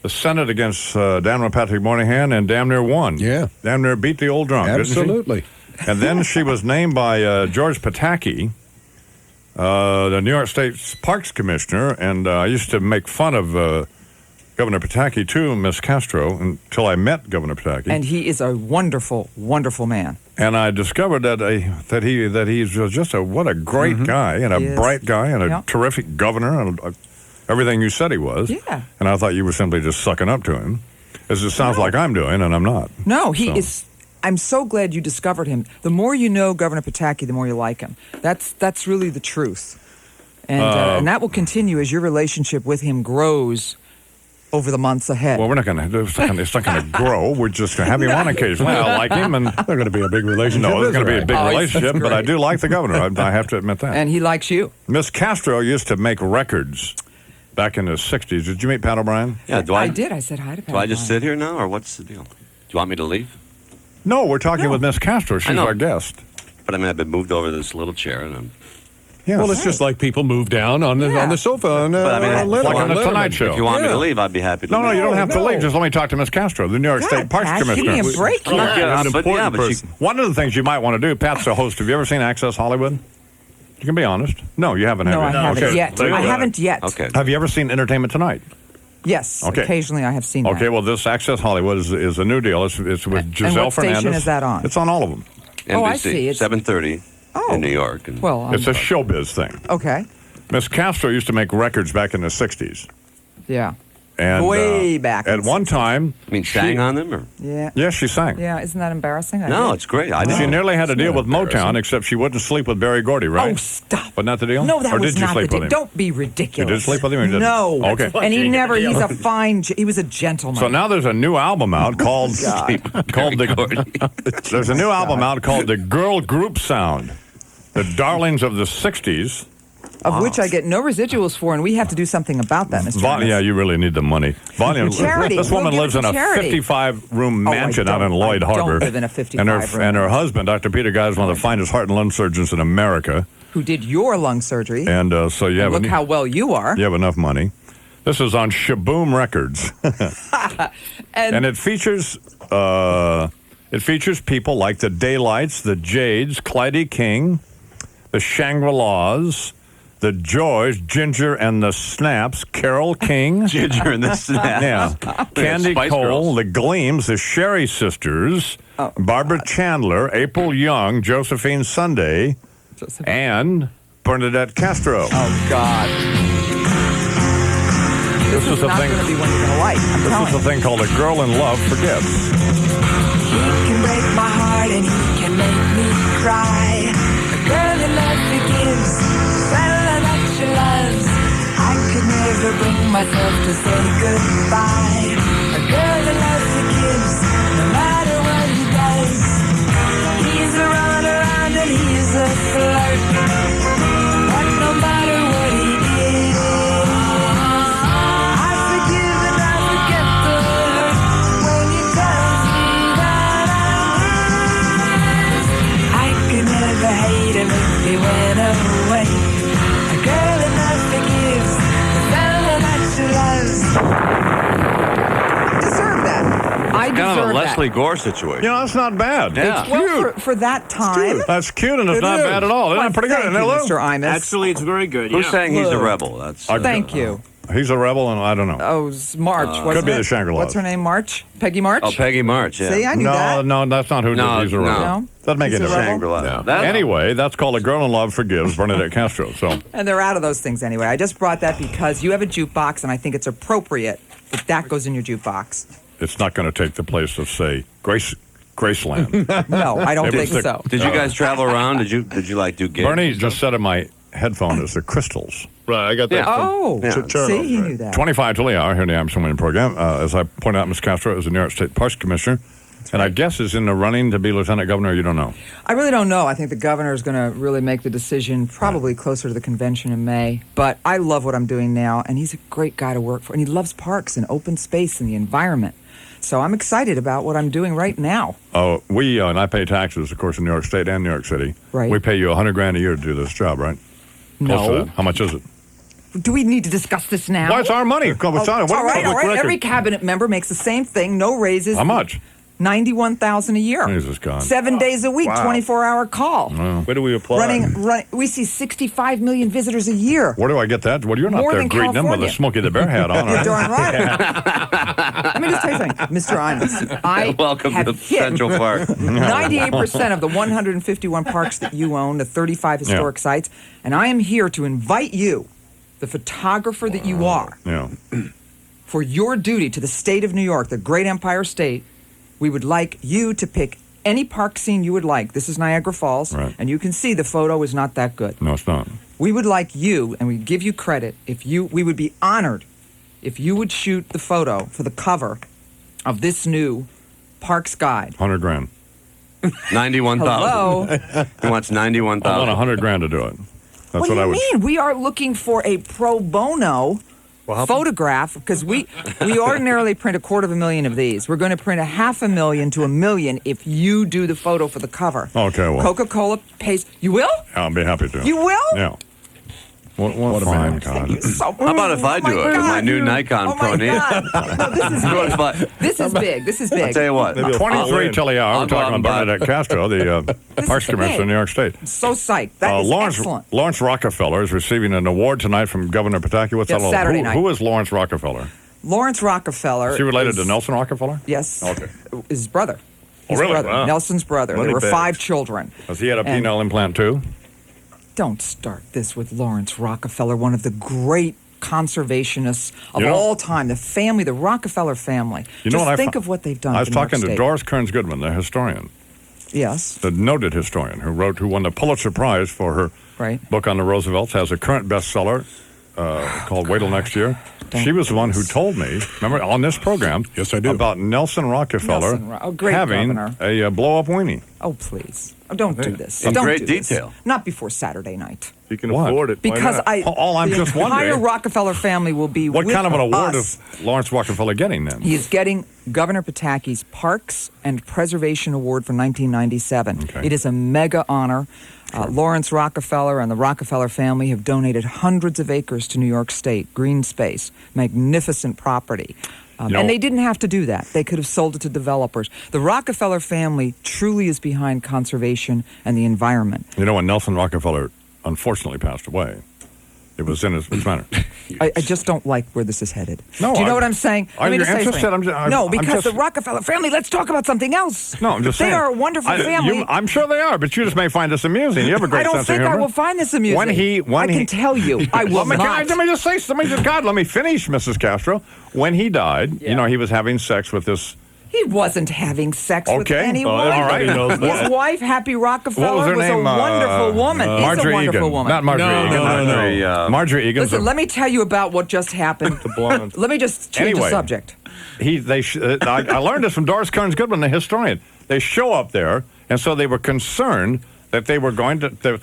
the Senate against damn near Patrick Moynihan and damn near won. Yeah. Damn near beat the old drunk. Absolutely. Didn't she? And then she was named by George Pataki, the New York State Parks Commissioner, and I used to make fun of Governor Pataki too, Miss Castro, until I met Governor Pataki. And he is a wonderful, wonderful man. And I discovered that he's just what a great guy and a bright guy and a terrific governor and everything you said he was. Yeah. And I thought you were simply just sucking up to him, as it sounds like I'm doing, and I'm not. No, he is. I'm so glad you discovered him. The more you know Governor Pataki, the more you like him. That's really the truth. And that will continue as your relationship with him grows over the months ahead. Well, we're not going to. It's not going to grow. We're just going to have him on occasionally. I like him, and they're going to be a big relationship. No, there's going to be a big Oh, relationship, that's but I great. do like the governor. I have to admit that. And he likes you. Miss Castro used to make records back in the '60s. Did you meet Pat O'Brien? Yeah, I did. I said hi to Pat. Do I just sit here now, or what's the deal? Do you want me to leave? No, we're talking with Miss Castro. She's our guest. But I mean, I've been moved over to this little chair, and I'm. Yeah, well, it's just like people move down on the sofa on But I mean, like on the Tonight Show. If you want me to leave, I'd be happy to leave. No, you don't have to leave. Just let me talk to Miss Castro, the New York State Parks Pat, Commissioner. give me a break here. One of the things you might want to do, Pat's the host. Have you ever seen Access Hollywood? You can be honest. No, you haven't. No, I have you? haven't yet. I haven't yet. Okay. Have you ever seen Entertainment Tonight? Yes. Okay. Occasionally I have seen that. Okay, well, this Access Hollywood is a new deal. It's with Giselle what Fernandez. station is that on? It's on all of them. NBC, Oh, I see. It's 7:30 in New York. And It's a showbiz thing. Okay. Miss Castro used to make records back in the '60s. Yeah. And Way back At in the one time. I mean, sang on them? Or? Yeah. Yeah, she sang. Yeah. Isn't that embarrassing? No, it's great. I She know. nearly had a It's deal not with Motown, except she wouldn't sleep with Barry Gordy, right? Oh, stop. Wasn't that the deal? No, that or was did you not sleep the with deal. him? Don't be ridiculous. You did sleep with him or you didn't? No. Okay. And he never, he's a fine, he was a gentleman. So now there's a new album out called There's a new album out called The Girl Group Sound, the darlings of the '60s. Of which I get no residuals for, and we have to do something about that, Mr. Amos. Yeah, you really need the money. Charity. This woman We'll lives give in it to a charity. 55-room mansion out in Lloyd I Harbor. don't live in a 55-room. And her husband, Dr. Peter Guy, is one of the finest heart and lung surgeons in America. Who did your lung surgery. And so you have Look how well you are. You have enough money. This is on Shaboom Records. and it features people like the Daylights, the Jades, Clyde King, the Shangri-Las, the Joys, Ginger and the Snaps, Carole King. Ginger and the Snaps. Yeah. Candy Spice Cole, Girls. the Gleams, the Sherry Sisters, Barbara Chandler, April Young, Josephine Sunday, and Bernadette Castro. Oh, God. This is a not thing. going to be one you're going to like. I'm This telling is a thing called A Girl in Love Forgets. He can break my heart and he can make me cry. A girl in love forgives, fella that she loves. I could never bring myself to say goodbye. A girl in love forgives, no matter what he does. He's a runaround and he's a flirt, but no matter what he did, I forgive and I forget the hurt when he tells me that I could never hate him if he went away. A girl in love forgives, the fella that she loves. Deserve that. I Kind of deserve a that. Leslie Gore situation. You know, that's not bad. Yeah. It's Well, cute. for that time. That's cute, and it's not bad at all. Isn't Well, that pretty good? thank Isn't you, it, Lou? Mr. Imus. Actually, it's very good. Who's yeah. saying he's a Lou. rebel? That's Thank you. He's a rebel, and I don't know. Oh, it's March, wasn't could be it? the Shangri-Las. What's her name, March? Peggy March? Oh, Peggy March, yeah. See, I knew no, that. no, that's not who No, he's a rebel. No? Doesn't make He's any a difference. rebel? Shangri-La. No. Anyway, that's called A Girl in Love Forgives, Bernadette Castro. So And they're out of those things anyway. I just brought that because you have a jukebox, and I think it's appropriate that that goes in your jukebox. it's not going to take the place of, say, Graceland. No, I don't It was think the- so. Did you guys travel around? Did you like do gigs? Bernie just said in my headphone is the Crystals. Right, I got that. Oh, Yeah. see, he knew that. 25 till the hour here in the I'm Winning program. As I pointed out, Ms. Castro is the New York State Parks Commissioner. And I guess is in the running to be lieutenant governor. You don't know. I really don't know. I think the governor is going to really make the decision probably closer to the convention in May. But I love what I'm doing now, and he's a great guy to work for. And he loves parks and open space and the environment. So I'm excited about what I'm doing right now. We and I pay taxes, of course, in New York State and New York City. Right. We pay you $100,000 a year to do this job, right? Close to No. that. How much is it? Do we need to discuss this now? Well, it's our money. It's on it. What all about right. public record? Every cabinet member makes the same thing. No raises. How much? $91,000 a year. Jesus God. 7 days a week, Wow. 24-hour call. Where do we apply? Running. We see 65 million visitors a year. Where do I get that? Well, you're not More there than greeting them with a California. Smokey the Bear hat on. You're are you? darn right. Let me just tell you something, Mr. Imus. I Welcome have to hit Central Park. 98% of the 151 parks that you own, the 35 historic sites, and I am here to invite you, the photographer that you are, for your duty to the state of New York, the great Empire State. We would like you to pick any park scene you would like. This is Niagara Falls, and you can see the photo is not that good. No, it's not. We would like you, and we give you credit, we would be honored if you would shoot the photo for the cover of this new Parks Guide. $100,000. 91,000. Hello? He wants 91,000. I want $100,000 to do it. That's What do I you would. mean? We are looking for a pro bono photograph because we ordinarily print 250,000 of these. We're going to print 500,000 to 1 million if you do the photo for the cover. Okay, well. Coca-Cola pays. You will? I'll be happy to. You will? Yeah. What a fine, God. How about if I do it with my new Nikon Pro Neat? This is big. This is big. I'll tell you what. 23 till the hour. I'll I'm go out talking and about buy- Bernadette Castro, the Parks Commissioner of New York State. So psyched. That is excellent. Lawrence Rockefeller is receiving an award tonight from Governor Pataki. What's Yes, that all? Saturday night. Who is Lawrence Rockefeller? Lawrence Rockefeller. Is he related is- to Nelson Rockefeller? Yes. Okay. His brother. Oh, His really? brother. Wow. Nelson's brother. There were Moneybags. 5 children. Has he had a And- penile implant too? Don't start this with Lawrence Rockefeller, one of the great conservationists of You know- all time. The family, the Rockefeller family. You know Just what I think fo- of what they've done. I was for New York talking to State. Doris Kearns Goodwin, the historian, Yes. the noted historian who won the Pulitzer Prize for her book on the Roosevelts, has a current bestseller called Wait Till Next Year. She was the one who told me, remember, on this program, yes, I do, about Nelson Rockefeller great having governor. a blow-up weenie. Oh, please. Oh, don't do this. In Don't great do this. detail. Not before Saturday night. You can afford it. Why Because not? I'm the just entire wondering. Rockefeller family will be What with kind of an award us. is Lawrence Rockefeller getting then? He is getting Governor Pataki's Parks and Preservation Award for 1997. It is a mega honor. Lawrence Rockefeller and the Rockefeller family have donated hundreds of acres to New York State, green space, magnificent property. And they didn't have to do that. They could have sold it to developers. The Rockefeller family truly is behind conservation and the environment. You know, when Nelson Rockefeller unfortunately passed away, it was in his manner. I just don't like where this is headed. No, Do you know what I'm saying? Are Let me you just say interested? something. I'm because just- the Rockefeller family, let's talk about something else. No, I'm just saying. They are a wonderful family. I'm sure they are, but you just may find this amusing. You have a great I don't sense think of humor. I will find this amusing. When I can tell you, I will Let not. me just say, let me finish, Mrs. Castro. When he died, you know, he was having sex with this. He wasn't having sex with Okay. anyone. All right. His wife, Happy Rockefeller, What was her name? a wonderful woman. Is a Marjorie wonderful Egan. woman. Not Marjorie Egan. No. Marjorie Egan. Listen, let me tell you about what just happened. Let me just change the subject. I learned this from Doris Kearns Goodwin, the historian. They show up there, and so they were concerned that they were going to that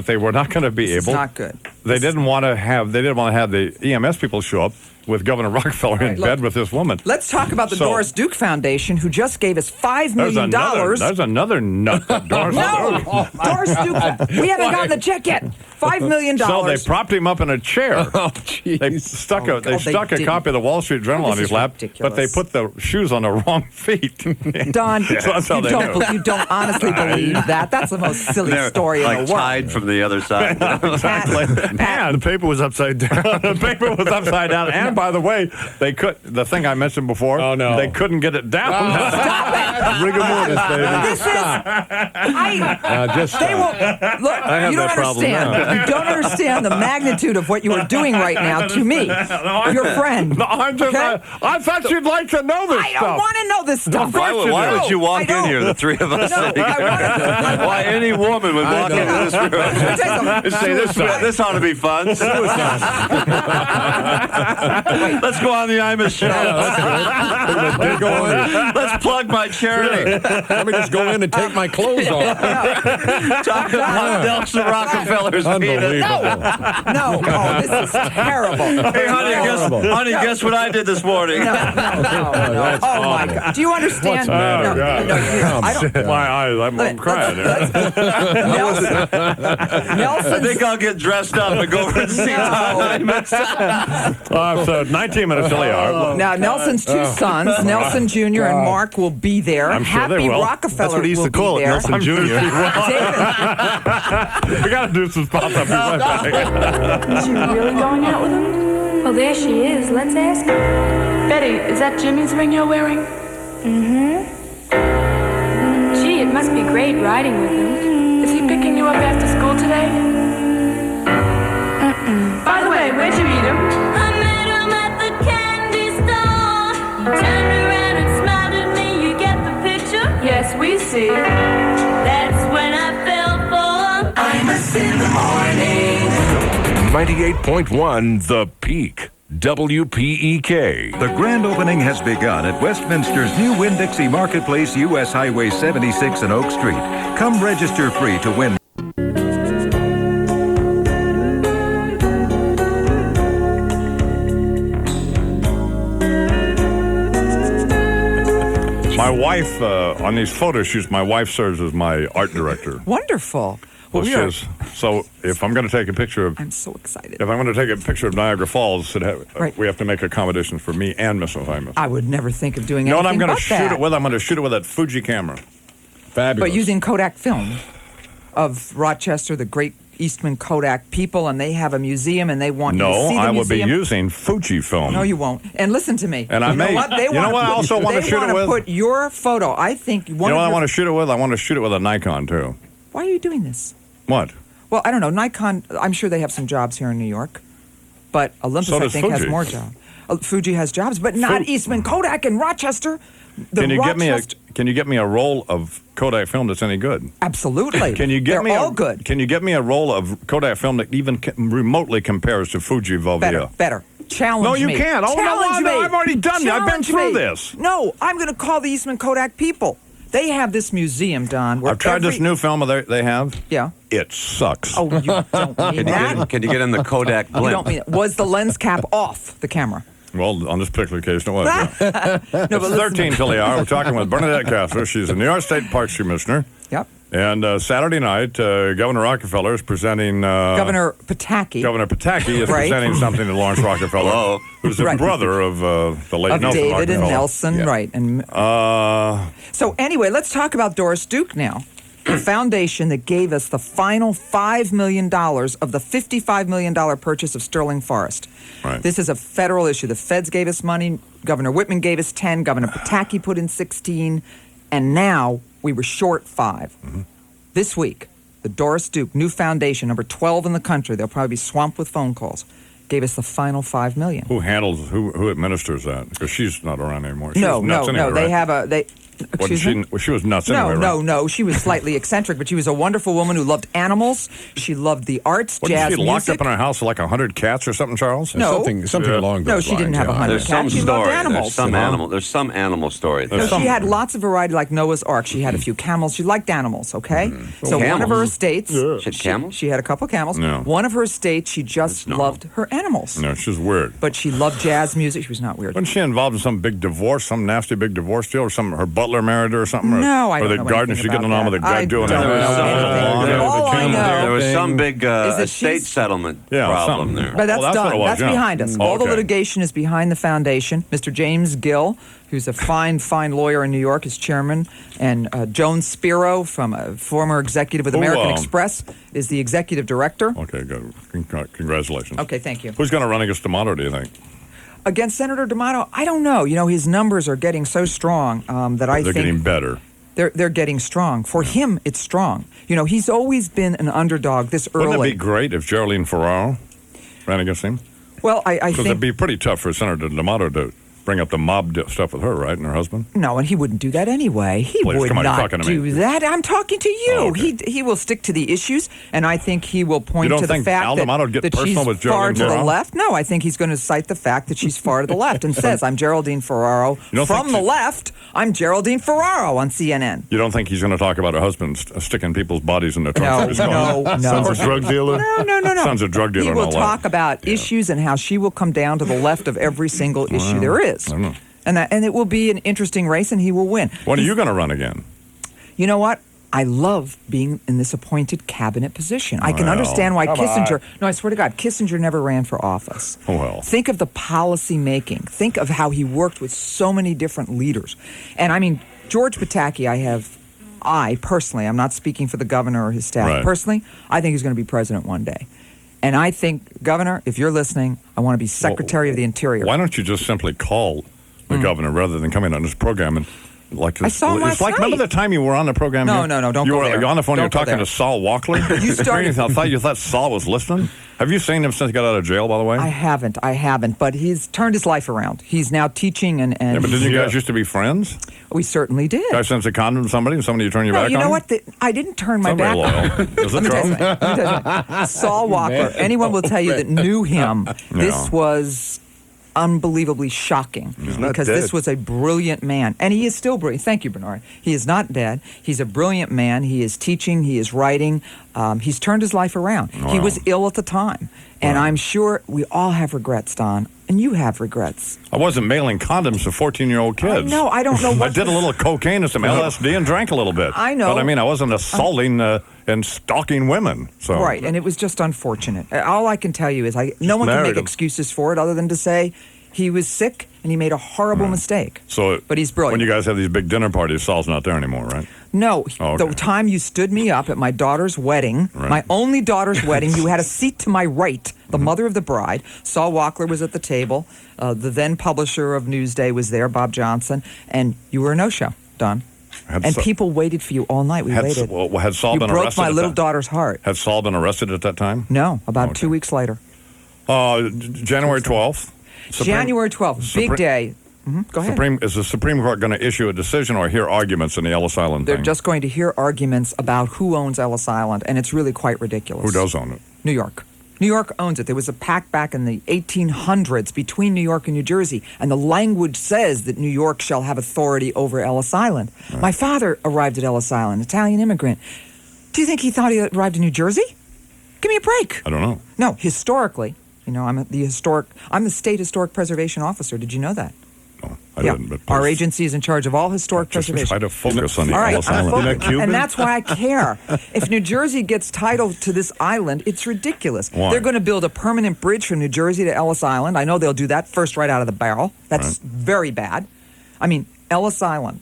they were not going to be This is able. not good. They didn't want to have the EMS people show up with Governor Rockefeller in bed with this woman. Let's talk about the So- Doris Duke Foundation, who just gave us $5 million. There's another nut. That Doris No, Doris Duke. We haven't gotten the check yet. $5 million. So they propped him up in a chair. They stuck a didn't. copy of the Wall Street Journal Oh, on this his is lap, ridiculous. but they put the shoes on the wrong feet. Don, So that's how they knew. you don't honestly believe that. That's the most silly story in Like the world. tied from the other side. Exactly. And the paper was upside down. the paper was upside down. And by the way, the thing I mentioned before, they couldn't get it down. Rigor mortis, baby. This is. They will look. I have You don't that problem understand. now. You don't understand the magnitude of what you are doing right now to me, your friend. No, I thought you'd like to know this I stuff. don't want to know this stuff. Why would you walk in here, the three of us? No, sitting I here? wanna- Why any woman would walk into this room and say, this ought to be fun. Let's go on the Imus show. Let's plug my charity. Let me just go in and take my clothes off. Talk about Nelson Rockefeller's penis. No. Oh, this is terrible. Hey, honey, guess what I did this morning? No. Oh, my God. Do you understand? Oh, God. I don't. My eyes, I'm crying. I think I'll get dressed up and go over and see Imus. So 19 minutes till the hour. Now, Nelson's two sons, Nelson Jr. and Mark, will be there. I'm sure Happy they will. Rockefeller That's what he used will to call be it, there. Nelson Jr. We got to do some spots. I'll be right back. Is she really going out with him? Well, there she is. Let's ask her. Betty, is that Jimmy's ring you're wearing? Mm-hmm. Gee, it must be great riding with him. Is he picking you up after school today? Mm-mm. By the way, where'd you meet him? I met him at the candy store. He turned around and smiled at me. You get the picture? Yes, we see. That's when I fell for Imus in the morning. 98.1 The Peak. WPEK. The grand opening has begun at Westminster's new Winn-Dixie Marketplace, U.S. Highway 76 and Oak Street. Come register free to win. My wife, on these photo shoots, my wife serves as my art director. Wonderful. Well, so if I'm going to take a picture of... I'm so excited. If I'm going to take a picture of Niagara Falls, Right. we have to make accommodations for me and Mrs. Imus. I would never think of doing You know what anything I'm going but to shoot that. it with? I'm going to shoot it with that Fuji camera. Fabulous. But using Kodak film of Rochester, the great Eastman Kodak people, and they have a museum, and they want you to see the I will be museum. using Fuji film. No, you won't. And listen to me. And I you know may- what? They you know wanna what I put- also want to they shoot it wanna with? Put your photo. I think You know what I want to shoot it with? I want to shoot it with a Nikon, too. Why are you doing this? What? Well, I don't know. Nikon, I'm sure they have some jobs here in New York, but Olympus, So I does think, has Fuji. more jobs. Fuji has jobs, but not Eastman Kodak in Rochester. The Can you Rochester, get me a roll of Kodak film that's any good? Absolutely. Can you get They're me all good. Can you get me a roll of Kodak film that even remotely compares to Fuji Volvia? Better. Challenge No, you me. can't. Oh, no, Challenge no, me. I've already done it. I've been Challenge through me. this. No, I'm going to call the Eastman Kodak people. They have this museum, Don. Where I've tried this every- new film they have. Yeah. It sucks. Oh, you don't mean that? Can you get in the Kodak You blimp? don't mean it. Was the lens cap off the camera? Well, on this particular case, it was. Yeah. No, but It's listen. 13 till the hour. We're talking with Bernadette Castro. She's a New York State Parks Commissioner. Yep. And Saturday night, Governor Rockefeller is presenting... Governor Pataki. Governor Pataki is Right. presenting something to Lawrence Rockefeller, who's the Right. brother of the late Of Nelson David Rockefeller. and Nelson, Yeah. right. And so anyway, let's talk about Doris Duke now. The foundation that gave us the final $5 million of the $55 million purchase of Sterling Forest. Right. This is a federal issue. The feds gave us money. Governor Whitman gave us 10. Governor Pataki put in 16. And now we were short 5. Mm-hmm. This week, the Doris Duke new foundation, number 12 in the country, they'll probably be swamped with phone calls, gave us the final $5 million. Who administers that? Because she's not around anymore. She No, was nuts anyway, they right? have a... Wasn't she was nuts anyway, right? No. She was slightly eccentric, but she was a wonderful woman who loved animals. She loved the arts, Wasn't jazz she locked music. up in her house with like 100 cats or something, Charles? No. Something along those No, she didn't lines, have yeah. 100 There's some cats. She loved story. animals. There's some animal story. No, she had lots of variety, like Noah's Ark. She had a few camels. She liked animals, okay? So one of her estates... She had camels? She had a couple camels. No. One of her estates, she just loved her animals. No, she's weird. But she loved jazz music. She was not weird. Wasn't she involved in some big divorce, some nasty big divorce deal, or something? Her butler married her or something? No, I or don't the know garden, anything she getting about on with a that. guy I doing don't it. know. All I know There was some big is that estate she's- settlement Yeah, problem something. there. But that's Well, that's what done. it was, That's yeah. behind us. All the Okay. litigation is behind the foundation. Mr. James Gill, who's a fine lawyer in New York, is chairman, and Joan Spiro, from a former executive with American Express, is the executive director. Okay, good. Congratulations. Okay, thank you. Who's going to run against D'Amato, do you think? Against Senator D'Amato, I don't know. You know, his numbers are getting so strong that I They're think getting better. they're getting strong. For him, it's strong. You know, he's always been an underdog this early. Wouldn't it be great if Geraldine Ferraro ran against him? Well, I Because think it'd be pretty tough for Senator D'Amato to bring up the mob stuff with her, right, and her husband? No, and he wouldn't do that anyway. He Please, would come on, you're not talking to me. do that. I'm talking to you. Oh, okay. He will stick to the issues, and I think he will point You don't to the think fact Aldamato would get that she's personal with far Geraldine to the Ferraro? left. No, I think he's going to cite the fact that she's far to the left and says, I'm Geraldine Ferraro. You don't From think the left, I'm Geraldine Ferraro on CNN. You don't think he's going to talk about her husband sticking people's bodies in their trunks of his car? No. Son's a drug dealer? No. Son's a drug dealer He and will all talk that. about issues and how she will come down to the left of every single issue there is. I don't know. And it will be an interesting race, and he will win. When are you going to run again? You know what? I love being in this appointed cabinet position. I can Well, understand why come Kissinger... on. No, I swear to God, Kissinger never ran for office. Well. Think of the policy making. Think of how he worked with so many different leaders. And I mean, George Pataki, I personally, I'm not speaking for the governor or his staff. Right. Personally, I think he's going to be president one day. And I think, Governor, if you're listening, I want to be Secretary of the Interior. Why don't you just simply call the governor rather than coming on this program and like I saw him it's last like remember night. the time you were on the program? No, here? don't you go were there. You're on the phone. Don't You're go talking there. to Saul Walkley. You started- I thought Saul was listening. Have you seen him since he got out of jail? By the way, I haven't. But he's turned his life around. He's now teaching and yeah, but didn't you guys used to be friends? We certainly did. Guy sends a condom to somebody, and somebody you turn your No, back you on. know what? I didn't turn my Somebody back on loyal. Is it Charles? Let me tell you something. Saul Walker, anyone will tell you that knew him, this was unbelievably shocking not because dead. this was a brilliant man. And he is still brilliant. Thank you, Bernard. He is not dead. He's a brilliant man. He is teaching. He is writing. He's turned his life around. He Wow. was ill at the time. And I'm sure we all have regrets, Don. And you have regrets. I wasn't mailing condoms to 14-year-old kids. No, I don't know I what... did a little cocaine and some LSD and drank a little bit. I know. But I mean, I wasn't assaulting and stalking women. So Right, and it was just unfortunate. All I can tell you is no one can married make him. excuses for it other than to say he was sick and he made a horrible mistake. So, But he's brilliant. When you guys have these big dinner parties, Saul's not there anymore, right? No, Oh, okay. the time you stood me up at my daughter's wedding, Right. my only daughter's wedding, you had a seat to my right, the mother of the bride. Saul Walkler was at the table. The then publisher of Newsday was there, Bob Johnson, and you were a no-show, Don. Had And Sa- people waited for you all night. We waited. Had Saul You been broke arrested? my at little that- daughter's heart. Had Saul been arrested at that time? No, about 2 weeks later. January 12th. January 12th, big day. Go ahead. Is the Supreme Court going to issue a decision or hear arguments in the Ellis Island They're thing? just going to hear arguments about who owns Ellis Island, and it's really quite ridiculous. Who does own it? New York. New York owns it. There was a pact back in the 1800s between New York and New Jersey, and the language says that New York shall have authority over Ellis Island. Right. My father arrived at Ellis Island, Italian immigrant. Do you think he thought he arrived in New Jersey? Give me a break. I don't know. No, historically, I'm the state historic preservation officer. Did you know that? I didn't. But Our agency is in charge of all historic just preservation. try to focus on the All right, Ellis I'm Island. focused. And that's why I care. If New Jersey gets title to this island, it's ridiculous. Why? They're going to build a permanent bridge from New Jersey to Ellis Island. I know they'll do that first right out of the barrel. That's very bad. I mean, Ellis Island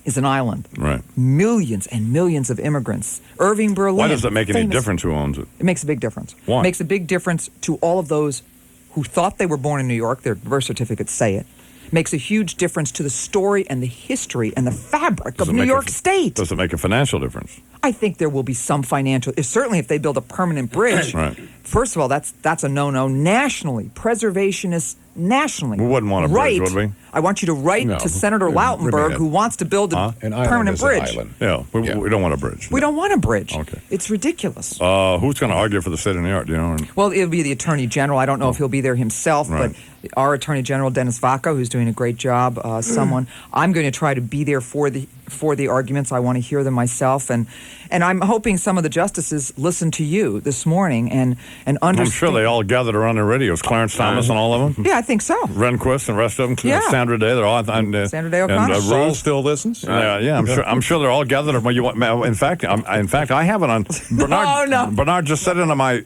is an island. Right. Millions and millions of immigrants. Irving Berlin. Why does that make any famous- difference who owns it? It makes a big difference. Why? It makes a big difference to all of those who thought they were born in New York. Their birth certificates say it. Makes a huge difference to the story and the history and the fabric Does of it New make York a- State. Does it make a financial difference? I think there will be some financial. Certainly, if they build a permanent bridge. Right. First of all, that's a no-no nationally. Preservationists nationally. We wouldn't want a bridge, Write- would we? I want you to write No. to Senator Remain Lautenberg, a- who wants to build a An permanent bridge. Yeah, we don't want a bridge. We don't want a bridge. Okay. It's ridiculous. Who's going to argue for the state of New York? Do you know? Well, it'll be the Attorney General. I don't know if he'll be there himself, Right. but our Attorney General, Dennis Vaca, who's doing a great job, someone. I'm going to try to be there for the arguments. I want to hear them myself, and I'm hoping some of the justices listen to you this morning and understand. I'm sure they all gathered around their radios. Clarence Thomas and all of them. Yeah, I think so. Rehnquist and the rest of them. Yeah. Sandra Day. They're all. Sandra Day O'Connor. And Saul still listens? Yeah, I'm sure they're all gathered. Well, in fact, I have it on. Bernard, No. Bernard just said into my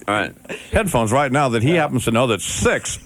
headphones right now that he happens to know that 6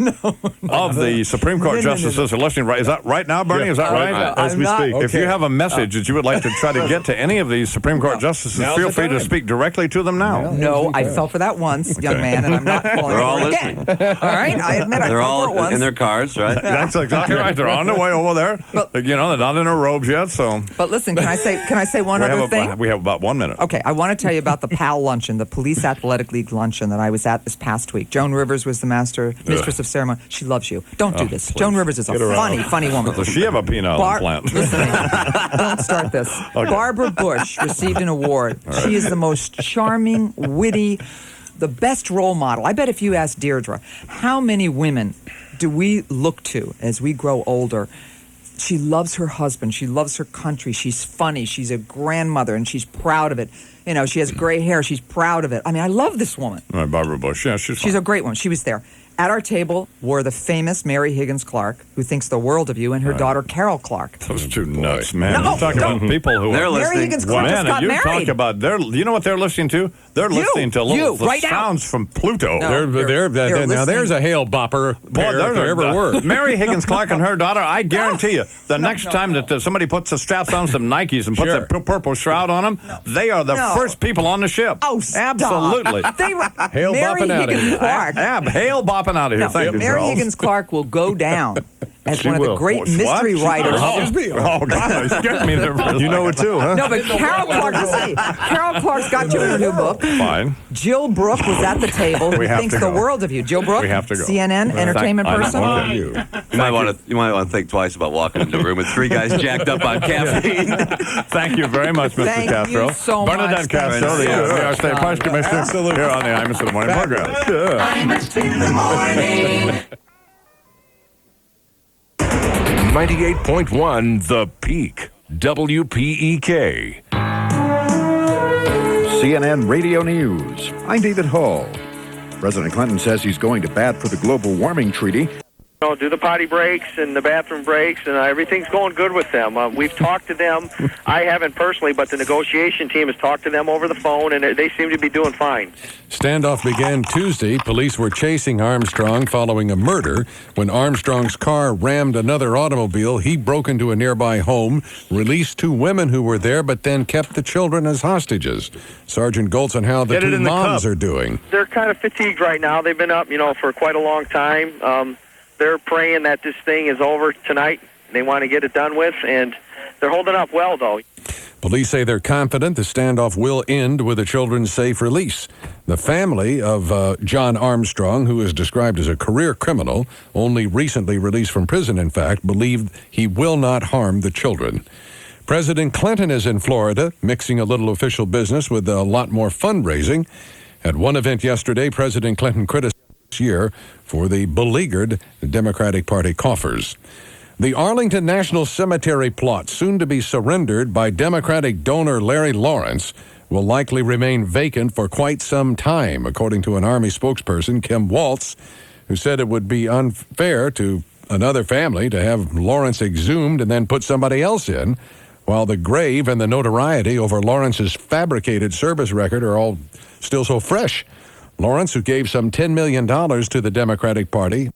of the Supreme Court justices are listening. Right? Is that right now, Bernie? Yeah, Is that right? as we speak. If you have a message that you would like to try to get to any of these Supreme Court justices Well, feel free to speak directly to them now. No, I fell for that once, young man, and I'm not falling They're all for it again. All right, I admit I They're fell for it all once. in their cars, right? That's exactly right. They're on their way over there. They're not in their robes yet, so. But listen, can I say one other thing? We have about 1 minute. Okay, I want to tell you about the PAL luncheon, the Police Athletic League luncheon that I was at this past week. Joan Rivers was the mistress of ceremony. She loves you. Don't do this. Please. Joan Rivers is a funny woman. Does she have a penile implant? Listen, don't start this. Okay. Barbara Bush received an award. Right. She is the most charming, witty, the best role model. I bet if you ask Deirdre, how many women do we look to as we grow older? She loves her husband. She loves her country. She's funny. She's a grandmother, and she's proud of it. You know, she has gray hair. She's proud of it. I mean, I love this woman. All right, Barbara Bush. Yeah, she's a great one. She was there. At our table were the famous Mary Higgins Clark, who thinks the world of you, and her daughter Carol Clark. Those two nuts, man. No, You're talking about people who They're are listening. Mary Higgins Clark just got you married. talk about you know what they're listening to? They're listening to the right now. sounds from Pluto. No. They're now listening. there's a hail bopper pair if there ever were. Mary Higgins Clark and her daughter, I guarantee you, the next time that somebody puts the straps on some Nikes and puts a purple shroud on them, they are the first people on the ship. Oh, stop. Absolutely. Hail Mary bopping out of Higgins here. Clark. Hail bopping out of here. No, Thank you, Mary Charles. Higgins Clark will go down as She one of the will. great What? mystery She- writers. Oh, God, you scared me there. You know it too, huh? No, but Carol Clark, Carol Clark's got you in her new book. Fine. Jill Brooke was at the table. We Who have thinks to the go. world of you. Jill Brooke, We have to go. CNN entertainment person. You might want to think twice about walking into a room with three guys jacked up on caffeine. Thank you very much, Mr. Thank Castro. you so Bernadette much. Castro, the New York State Police Commissioner, here on the Imus in the Morning program. Imus in the morning. 98.1 The Peak. WPEK. CNN Radio News. I'm David Hall. President Clinton says he's going to bat for the global warming treaty. Do the potty breaks and the bathroom breaks, and everything's going good with them. We've talked to them. I haven't personally, but the negotiation team has talked to them over the phone, and they seem to be doing fine. Standoff began Tuesday. Police were chasing Armstrong following a murder. When Armstrong's car rammed another automobile, he broke into a nearby home, released two women who were there, but then kept the children as hostages. Sergeant Goltz on how the two moms are doing. They're kind of fatigued right now. They've been up, for quite a long time. They're praying that this thing is over tonight. They want to get it done with, and they're holding up well, though. Police say they're confident the standoff will end with the children's safe release. The family of John Armstrong, who is described as a career criminal, only recently released from prison, in fact, believe he will not harm the children. President Clinton is in Florida, mixing a little official business with a lot more fundraising. At one event yesterday, President Clinton criticized this year for the beleaguered Democratic Party coffers. The Arlington National Cemetery plot, soon to be surrendered by Democratic donor Larry Lawrence, will likely remain vacant for quite some time, according to an Army spokesperson, Kim Waltz, who said it would be unfair to another family to have Lawrence exhumed and then put somebody else in, while the grave and the notoriety over Lawrence's fabricated service record are all still so fresh. Lawrence, who gave some $10 million to the Democratic Party,